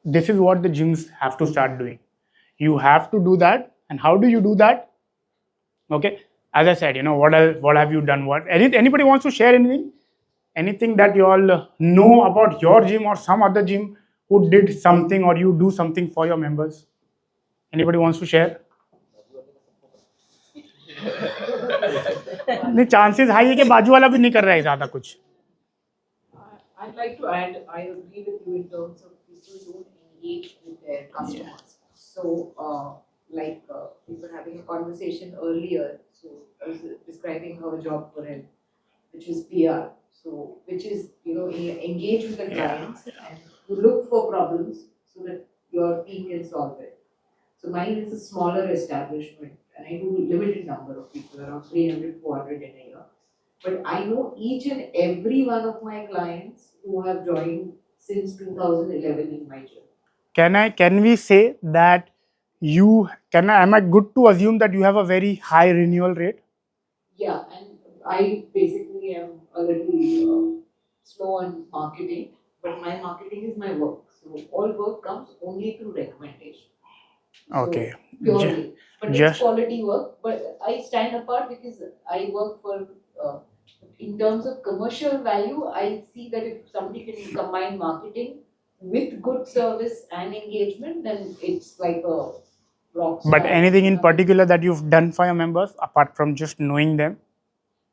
This is what the gyms have to start doing. You have to do that. And how do you do that? Okay. As I said, what have you done? Anybody wants to share anything? Anything that you all know about your gym or some other gym who did something or you do something for your members? Anybody wants to share? नहीं, chances high है कि बाजू वाला भी नहीं कर रहा है ज़्यादा कुछ. I'd like to add, I agree with you in terms of people don't engage with their customers. So, we were having a conversation earlier. So I was describing how a job for him, which is PR. So, which is, engage with the clients and you look for problems so that your team can solve it. So mine is a smaller establishment and I do a limited number of people, around 300, 400 in a year. But I know each and every one of my clients who have joined since 2011 in my gym. Can we say that am I good to assume that you have a very high renewal rate? Yeah, and I basically am a little slow on marketing, but my marketing is my work. So all work comes only through recommendation. Okay. So, purely. But it's quality work. But I stand apart because I work for, in terms of commercial value, I see that if somebody can combine marketing with good service and engagement, then it's like a rock star. But anything in particular that you've done for your members apart from just knowing them?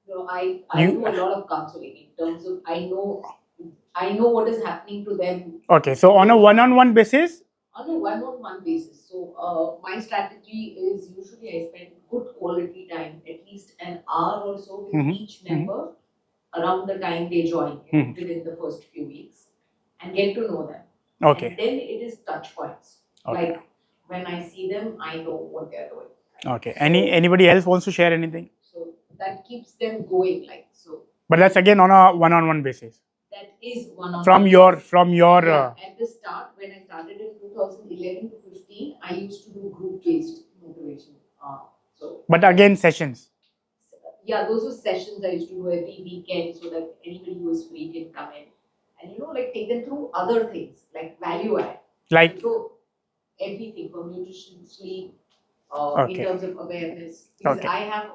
No, I do a lot of counseling in terms of I know what is happening to them. Okay, so on a one-on-one basis? On a one-on-one basis. So my strategy is usually I spend good quality time, at least an hour or so with each member around the time they join within the first few weeks and get to know them. Okay. And then it is touch points. Okay. Like when I see them, I know what they're doing. Okay. Anybody else wants to share anything? So that keeps them going, But that's again on a one-on-one basis. That is one-on-one. From your. Yeah, at the start, when I started in 2011 to 15, I used to do group-based motivation. But again, sessions. Yeah, those were sessions I used to do every weekend so that anybody who was free can come in. And take them through other things like value add. Like? So everything from nutrition, sleep, Okay. in terms of awareness. Because Okay. I have,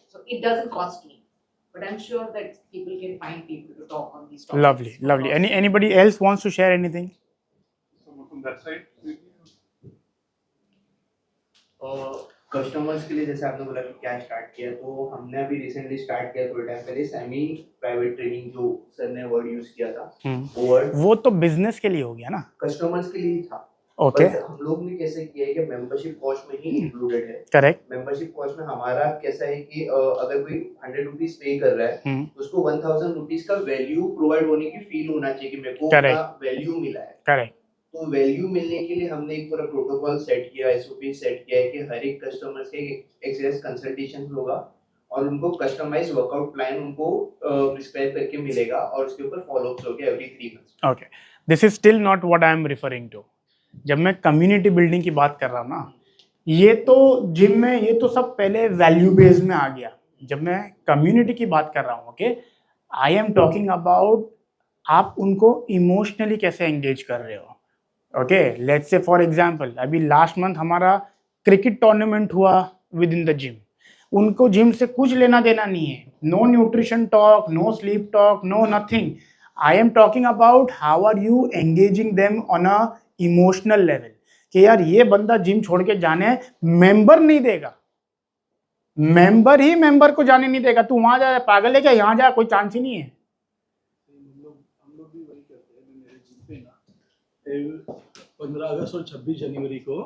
so it doesn't cost me. But I'm sure that people can find people to talk on these topics. Lovely. Anybody else wants to share anything? Someone from that side? Customers के लिए जैसे आपने बोला कि क्या start किया, तो हमने अभी रिसेंटली स्टार्ट किया थोड़े टाइम पहले सेमी प्राइवेट ट्रेनिंग, जो सर ने वर्ड यूज किया था वो वर्ड वो तो बिजनेस के लिए हो गया ना, कस्टमर्स के लिए था. ओके. हम लोग ने कैसे किया है कि मेंबरशिप कॉस्ट में ही इंक्लूडेड है. करेक्ट. मेंबरशिप कॉस्ट में हमारा कैसा है कि अगर कोई 100 रुपीज पे कर रहा है तो उसको 1000 रुपीज का वैल्यू प्रोवाइड होने की फील होना चाहिए कि मेरे को उसका वैल्यू मिला है. करेक्ट. तो वैल्यू मिलने के लिए हमने एक पूरा प्रोटोकॉल सेट किया, एसओपी सेट किया है कि हर एक कस्टमर से एक्सपीरियंस कंसल्टेशन होगा और उनको कस्टमाइज वर्कआउट प्लान उनको प्रिस्क्राइब करके मिलेगा और उसके ऊपर फॉलोअप्स होंगे every 3 months. Okay, this is still not what I am referring to. जब मैं कम्युनिटी बिल्डिंग की बात कर रहा हूँ ना, ये तो जिम में ये तो सब पहले वैल्यू बेस्ड में आ गया. जब मैं कम्युनिटी की बात कर रहा हूँ, okay, I am talking about आप उनको इमोशनली कैसे एंगेज कर रहे हो. Okay, let's say for example अभी लास्ट मंथ हमारा क्रिकेट टूर्नामेंट हुआ विद इन द जिम. उनको जिम से कुछ लेना देना नहीं है. No nutrition talk, no sleep talk, no nothing. I am talking about how are you engaging them on a emotional level कि यार ये बंदा जिम छोड़ के जाने मेंबर नहीं देगा. मेंबर ही मेंबर को जाने नहीं देगा। तू वहां जा, पागल है क्या? यहाँ जा, कोई चांस ही नहीं है। हम लोग भी वही करते हैं। मैं मेरे जिम पे ना 15 अगस्त और 26 जनवरी को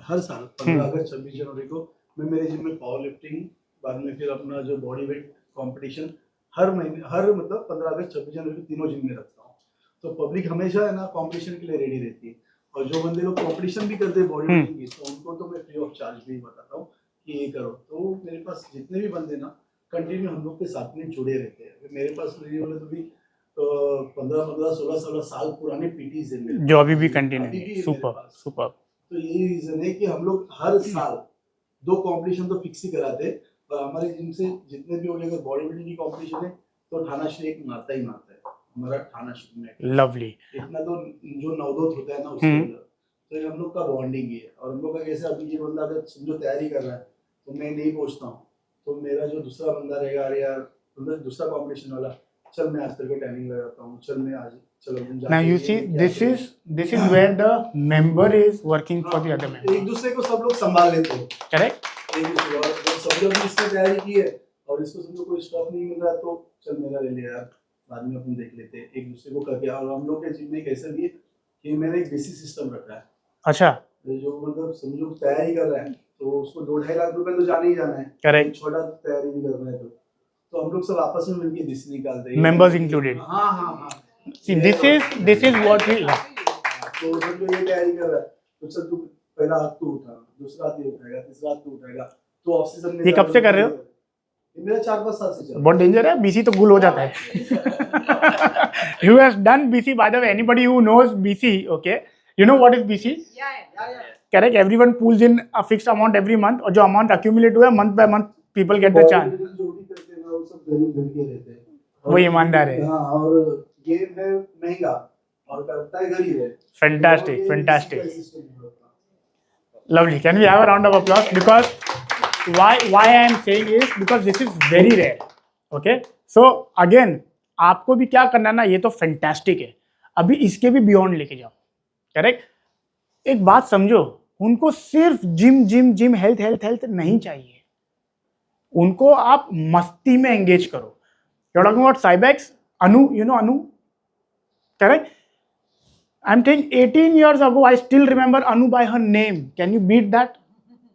हर साल 15 अगस्त 26 जनवरी को मैं मेरे जिम में पावर लिफ्टिंग, बाद में फिर अपना जो बॉडी वेट कंपटीशन हर महीने, हर मतलब 15 अगस्त 26 जनवरी को तीनों जिम में रखता हूँ। तो पब्लिक हमेशा है ना कंपटीशन के लिए रेडी रहती है, और जो बंदे लोग कंपटीशन भी करते हैं बॉडी वेटिंग की, तो उनको तो मैं फ्री ऑफ चार्ज भी बताता हूँ कि ये करो। तो मेरे पास जितने भी बंदे ना कंटिन्यू हम लोग के साथ में जुड़े रहते हैं। मेरे पास नहीं बोले तो भी 15 16 साल पुराने पीटीज है जो अभी भी कंटिन्यू। Super super. तो यही रीजन है कि हम लोग हर साल 2 कंपटीशन तो फिक्स ही कराते हैं, और हमारे जिम से जितने भी हो गए, अगर बॉडी बिल्डिंग की कंपटीशन है तो थाना श्री एक मारता ही मारता है हमारा थाना श्री में। लवली। इतना तो जो नवदोत होता है ना उसके अंदर, तो ये हम लोग का बॉन्डिंग ही है। और हम लोग का कैसे, अभी ये बंदा अगर समझो तैयारी कर रहा है तो मैं नहीं पहुंचता हूँ, तो मेरा जो दूसरा बंदा रहेगा, अरे यार मतलब दूसरा कंपटीशन वाला, चल मैं आज तेरे को ट्रेनिंग लगाता हूँ, चल मैं आज, चलो Now you see, this is where the member is working for the other member. एक दूसरे को सब लोग संभाल लेते हैं। Correct? एक दूसरे को, और सब लोग इसने तैयारी की है और इसको समझो कोई स्टॉप नहीं मिल रहा, तो चल मेरा ले ले यार, बाद में अपन देख लेते हैं, एक दूसरे को करके। और हम लोग के जिम में कैसा भी है कि मैंने एक बेसिक सिस्टम रखा है। अच्छा। जो मतलब समझो तैयारी कर रहा है तो उसको 2-2.5 लाख रुपए तो जाने ही जाना है। Correct. छोटा तैयारी भी कर रहा है तो हम लोग सब आपस में मिलके डिसीजन निकालते हैं, Members included. हाँ हाँ हाँ। See, this is what we. तो समझो ये तैयारी कर रहा है तो चल तू पहला हाथ तू उठा, दूसरा हाथ ये उठाएगा, तीसरा हाथ तू उठाएगा, तो ऑफ सीजन में। ये कब से कर रहे हो? ये मेरा 4-5 साल से चल रहा है। बहुत डेंजर है, बीसी तो गुल हो जाता है। Who has done BC? By the way, anybody who knows BC, okay, you know what is BC? Yeah. Correct. Everyone pulls in a fixed amount every month, और जो amount accumulate हुआ है month by month, people get the chance. जो भी करते हैं ना वो सब गरीब घर के रहते हैं। वो ईमानदार है। हाँ, और गेम है महंगा और करता है गरीब है। Fantastic, fantastic. Lovely. Can we have a round of applause? Because why I am saying is because this is very rare. Okay. So again, आपको भी क्या करना ना, ये तो फैंटास्टिक है, अभी इसके भी बियॉन्ड लेके जाओ। करेक्ट? एक बात समझो, उनको सिर्फ जिम हेल्थ नहीं चाहिए, उनको आप मस्ती में एंगेज करो। You're talking about Cybex, Anu, you know Anu? Correct? I'm saying 18 years ago, I still remember Anu by her name. Can you beat that?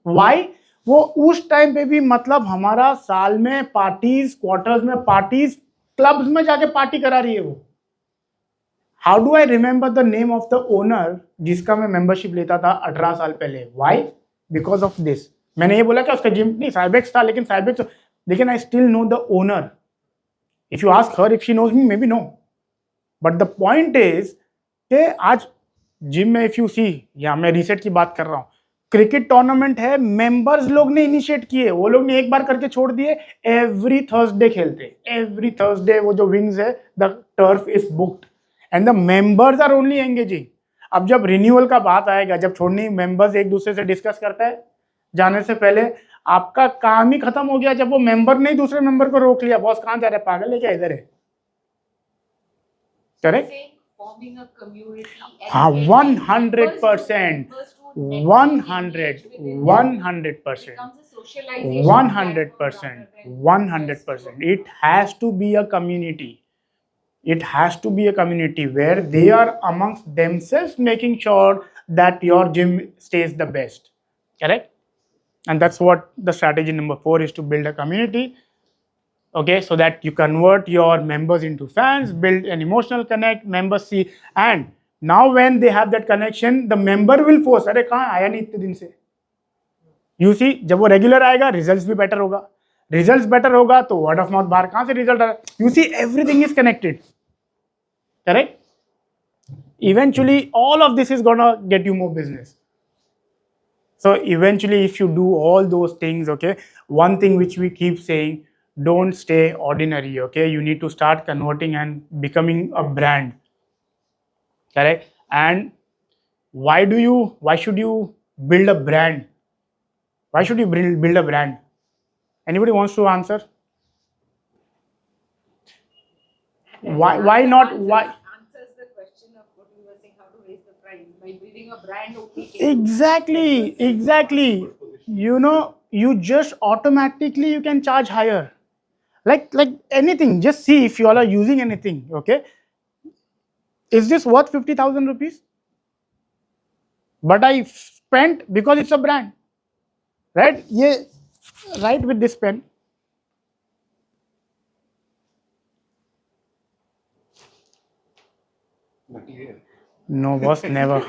Why? वो उस टाइम पे भी मतलब हमारा साल में पार्टीज, क्वार्टर्स में पार्टीज, क्लब्स में जाके पार्टी करा रही है वो। How do I remember the name of the owner जिसका मैं मेंबरशिप लेता था 18 साल पहले? वाई? Because of this. मैंने ये बोला कि उसका जिम नहीं साइबेक्स था, लेकिन I still know the owner. If you ask her if she knows me, maybe no, but the point is कि आज जिम में इफ यू सी, या मैं रीसेट की बात कर रहा हूँ, क्रिकेट टूर्नामेंट है, मेंबर्स लोग ने इनिशिएट किए, वो लोग ने एक बार करके छोड़ दिए, एवरी थर्सडे खेलते, एवरी थर्सडे वो जो विंग्स है, the turf is booked and the members are only engaging. अब जब रिन्यूअल का बात आएगा, जब छोड़नी, मेंबर्स एक दूसरे से डिस्कस करता है जाने से पहले, आपका काम ही खत्म हो गया जब वो मेंबर ने दूसरे मेंबर को रोक लिया, बॉस कहाँ जा रहा है, पागल है क्या, इधर है। करेक्ट? हाँ, 100%, 100%. It has to be a community. It has to be a community where they are amongst themselves making sure that your gym stays the best. Correct? And that's what the strategy number 4 is, to build a community. Okay, so that you convert your members into fans, build an emotional connect, members see, and now when they have that connection, the member will force, अरे कहाँ आया नहीं इतने दिन से। You see, जब वो regular आएगा, रिजल्ट्स भी बेटर होगा, रिजल्ट्स बेटर होगा तो वर्ड ऑफ माउथ बाहर कहाँ से रिजल्ट आएगा। You see, everything is connected. Correct? Eventually, all of this is gonna get you more business. So eventually, if you do all those things, okay, one thing which we keep saying, don't stay ordinary, okay? You need to start converting and becoming a brand. Correct? And why should you build a brand? Why should you build a brand? Anybody wants to answer? Why not? Why? Answers the question of what we were saying, how to raise the price by building a brand. Exactly. You know, you just automatically you can charge higher. Like anything, just see if you all are using anything, okay? Is this worth 50,000 rupees? But I spent because it's a brand, right? Yeah, right with this pen. No, boss, never.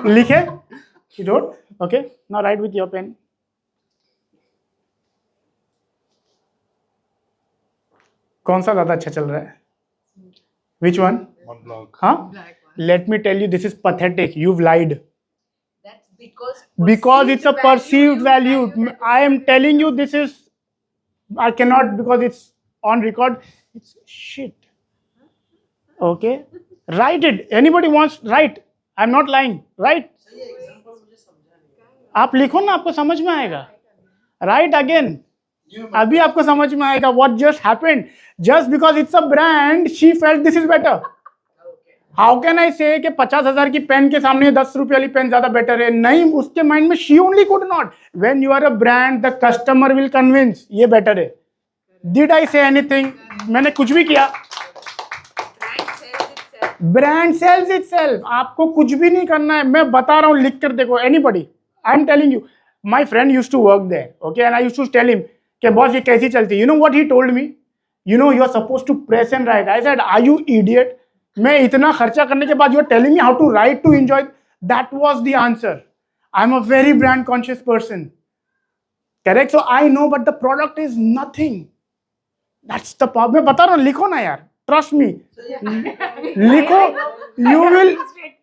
लिखे? You don't? Okay. Now write with your pen. कौन सा ज़्यादा अच्छा चल रहा है? Which one? Montblanc. Huh? Let me tell you, this is pathetic. You've lied. That's because Because it's a perceived value. I am telling you, this is. I cannot because it's on record. It's shit. Okay. Write it. Anybody wants write. I'm not lying. Write. आप लिखो ना, आपको समझ में आएगा. Write again. अभी आपको समझ में आएगा what just happened. Just because it's a brand, she felt this is better. How can I say कि 50,000 की पेन के सामने 10 रुपये वाली पेन ज्यादा बेटर है? नहीं, उसके माइंड में she only could not. When you are a brand, the customer will convince ये बेटर है. Did I say anything? मैंने कुछ भी किया? Brand sells itself. आपको कुछ भी नहीं करना है. मैं बता रहा हूँ, लिख कर देखो. Anybody? I'm telling you. My friend used to work there. Okay, and I used to tell him कि boss ये कैसी चलती है? You know what he told me? You know you are supposed to press and write. I said, are you idiot? मैं इतना खर्चा करने के बाद you are telling me how to write to enjoy. That was the answer. I'm a very brand conscious person. Correct? So I know, but the product is nothing. That's the problem. मैं बता रहा हूँ, लिखो ना यार. Trust me. लिखो.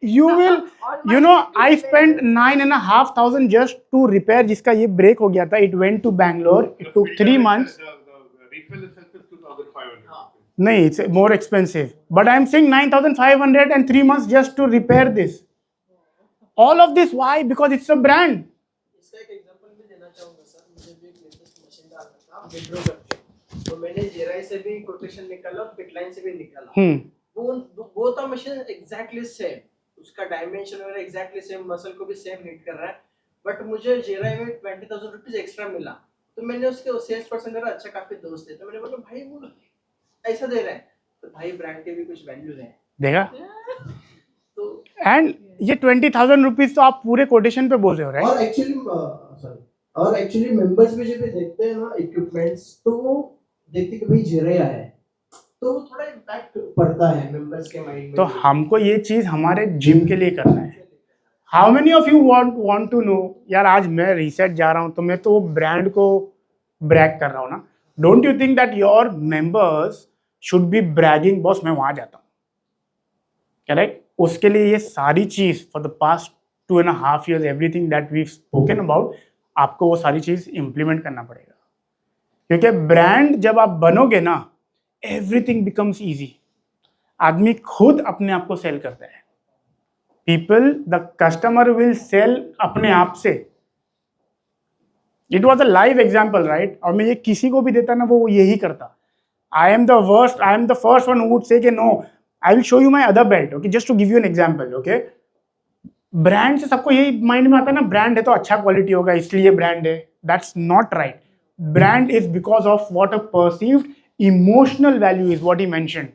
You will. You know, I spent 9,500 just to repair जिसका ये break हो गया था. It went to Bangalore. It took 3 months. The refill itself is 2,500. नहीं, it's more expensive. But I'm saying 9,500 and 3 months just to repair this. All of this, why? Because it's a brand. इसका एक example भी देना चाहूंगा sir. मुझे भी एक latest machine डालना था विड्रो करके. तो मैंने जेराई से भी कोटेशन निकाला, फिटलाइन से भी निकाला. वो both are machine exactly same. उसका डायमेंशन वगैरह exactly same, मसल को भी सेम हीट कर रहा है. बट मुझे जेराई में 20,000 रुपीज एक्स्ट्रा मिला. तो मैंने उसके सेल्स पर्सन मेरा अच्छा काफी दोस्त है. तो मैंने बोला भाई वो ऐसा दे रहा है, तो भाई ब्रांड के भी कुछ वैल्यूज हैं. देखा? एंड ये 20,000 रुपीज तो आप पूरे कोटेशन पे बोल रहे हो, राइट? और एक्चुअली मेंबर्स भी जब देखते हैं ना इक्विपमेंट्स, तो देखते कि भाई जेरे आया है, तो थोड़ा इम्पैक्ट पड़ता है मेंबर्स के माइंड में. तो हमको ये चीज हमारे जिम के लिए करना है. How many of you want to know? यार आज मैं रीसेट जा रहा हूँ तो मैं तो ब्रांड को ब्रैग कर रहा हूँ ना. Don't you think that your members should be bragging, boss मैं वहां जाता हूँ. करेक्ट? उसके लिए ये सारी चीज for the past 2.5 years everything that we spoken about, आपको वो सारी चीज इंप्लीमेंट करना पड़ेगा. क्योंकि ब्रांड जब आप बनोगे ना, एवरीथिंग बिकम्स ईजी. आदमी खुद अपने आप को सेल करता है. People, the customer will sell अपने आप से. It was a live example, right? और मैं ये किसी को भी देता ना, वो यही करता. I am the first one who would say no, I will show you my other belt. Okay, just to give you an example. Okay, brand से सबको यही माइंड में आता है ना, ब्रांड है तो अच्छा क्वालिटी होगा इसलिए ब्रांड है. That's not right. Brand is because of what a perceived emotional value is what he mentioned.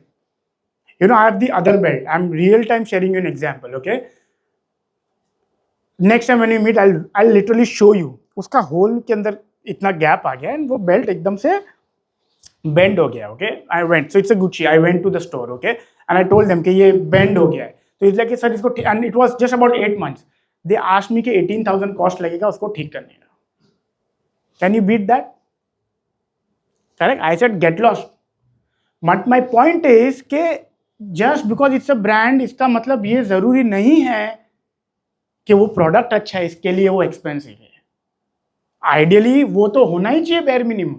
You know, I have the other belt. I'm real time sharing you an example. Okay, next time when we meet, I'll literally show you. उसका whole के अंदर इतना gap आ गया and वो belt एकदम से bend हो गया. Okay, I went, so it's a Gucci. I went to the store. Okay, and I told them कि ये बेंड हो गया है. तो it's like सर इसको, and it was just about 8 months. They asked me कि 18,000 कॉस्ट लगेगा उसको ठीक करने का. Can you beat that? Correct? I said get lost. But my point is कि just because it's a brand, इसका मतलब ये जरूरी नहीं है कि वो प्रोडक्ट अच्छा है इसके लिए वो एक्सपेंसिव है. आइडियली वो तो होना ही चाहिए bare minimum.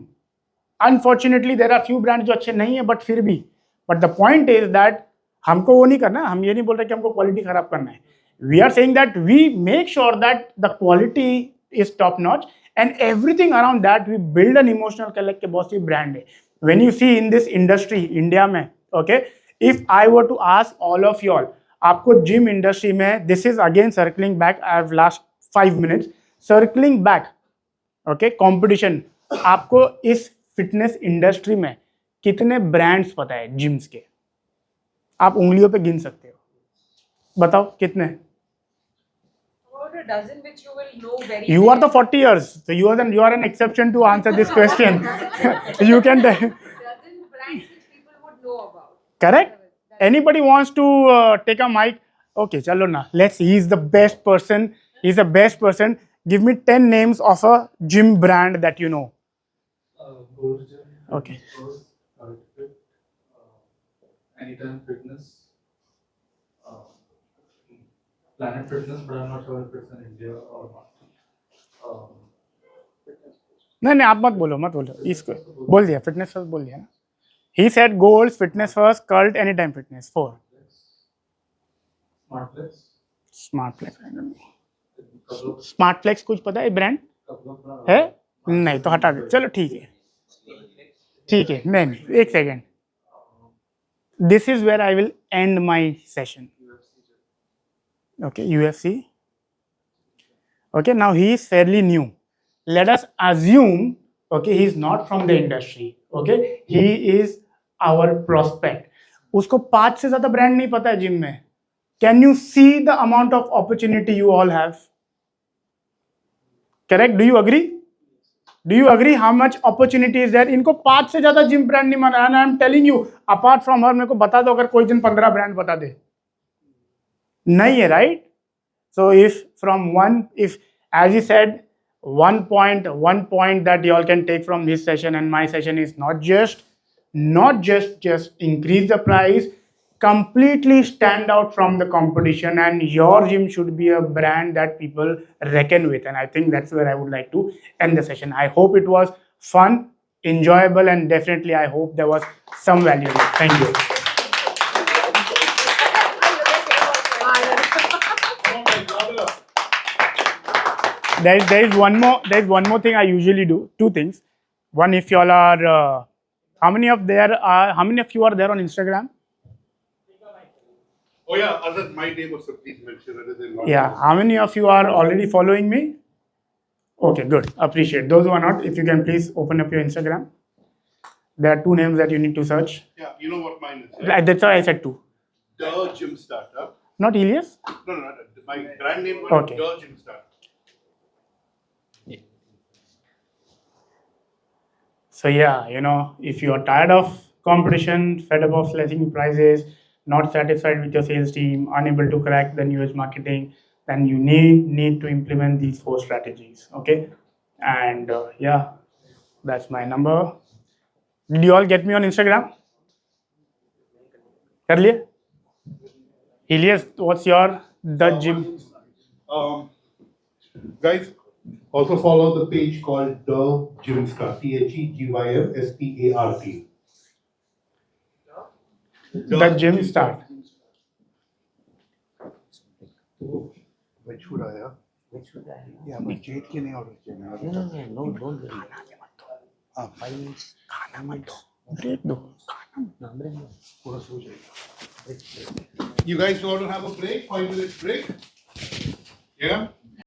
Unfortunately there are few brand जो अच्छे नहीं है, बट फिर भी. But the point is that हमको वो नहीं करना. हम ये नहीं बोल रहे कि हमको क्वालिटी खराब करना है. We are saying that we make sure that the quality is top notch. And everything around that, we build an emotional connect के बहुत सी brand है. When you see in this industry, India में, okay, if I were to ask all of you all, आपको gym industry में, this is again circling back, I have last 5 minutes, circling back, okay competition, आपको इस fitness industry में कितने brands पता है gyms के? आप उंगलियों पे गिन सकते हो, बताओ कितने? About a dozen which you will know very You are the 40 years, so you are an exception to answer this question. You can tell. dozen brands which people would know about. Correct? Anybody wants to take a mic? Okay, chalo na. Let's. He's the best person. He's the best person. Give me 10 names of a gym brand that you know. Gold Gym. Okay. Fit, Anytime Fitness, Planet Fitness, but I'm not sure if it's in India or not. नहीं आप मत बोलो इसको बोल दिया, fitness first बोल दिया ना. He said goals, fitness first, cult, anytime fitness. 4. Smartflex. Smartflex कुछ पता है ब्रांड है? नहीं तो हटा दे, चलो ठीक है. नहीं एक second. This is where I will end my session. Okay, UFC. Okay, now he is fairly new. Let us assume, okay, he is not from the industry. Okay, he is our prospect. उसको 5 से ज़्यादा brand नहीं पता है gym में. Can you see the amount of opportunity you all have? Correct? Do you agree? Do you agree how much opportunity is there? इनको 5 से ज़्यादा जिम ब्रांड नहीं माना. And I am telling you, apart from her, मेरे को बता दो अगर कोई दिन 15 ब्रांड बता दे. नहीं है, right? So if from one, if as he said, one point that you all can take from this session and my session is not just increase the price, completely stand out from the competition, and your gym should be a brand that people reckon with. And I think that's where I would like to end the session. I hope it was fun, enjoyable, and definitely I hope there was some value. Thank you. There is one more thing I usually do. 2 things. One, if you all are, how many of you are there on Instagram? Oh yeah, other my name was, please mention it. Yeah, how many of you are already following me? Okay, good. Appreciate. Those who are not, if you can please open up your Instagram. There are 2 names that you need to search. Yeah, you know what mine is. Right? That's why I said 2. The Gym Startup. Not Elias? No. My brand name was Okay. The Gym Startup. So yeah, if you are tired of competition, fed up of slashing prices, not satisfied with your sales team, unable to crack the newest marketing, then you need to implement these 4 strategies. Okay, and yeah, that's my number. Did you all get me on Instagram? कर लिए? Elias, what's your The Gym? Guys, also follow the page called The Gymstart. THEGYMSTART. The Gymstart. Which should I have? Yeah, but Jade के नहीं order किया मैंने. No, don't worry. 5 minutes. खाना मत दो, break दो. पूरा सो जाएगा. You guys want to have a break? 5 minutes break? Yeah.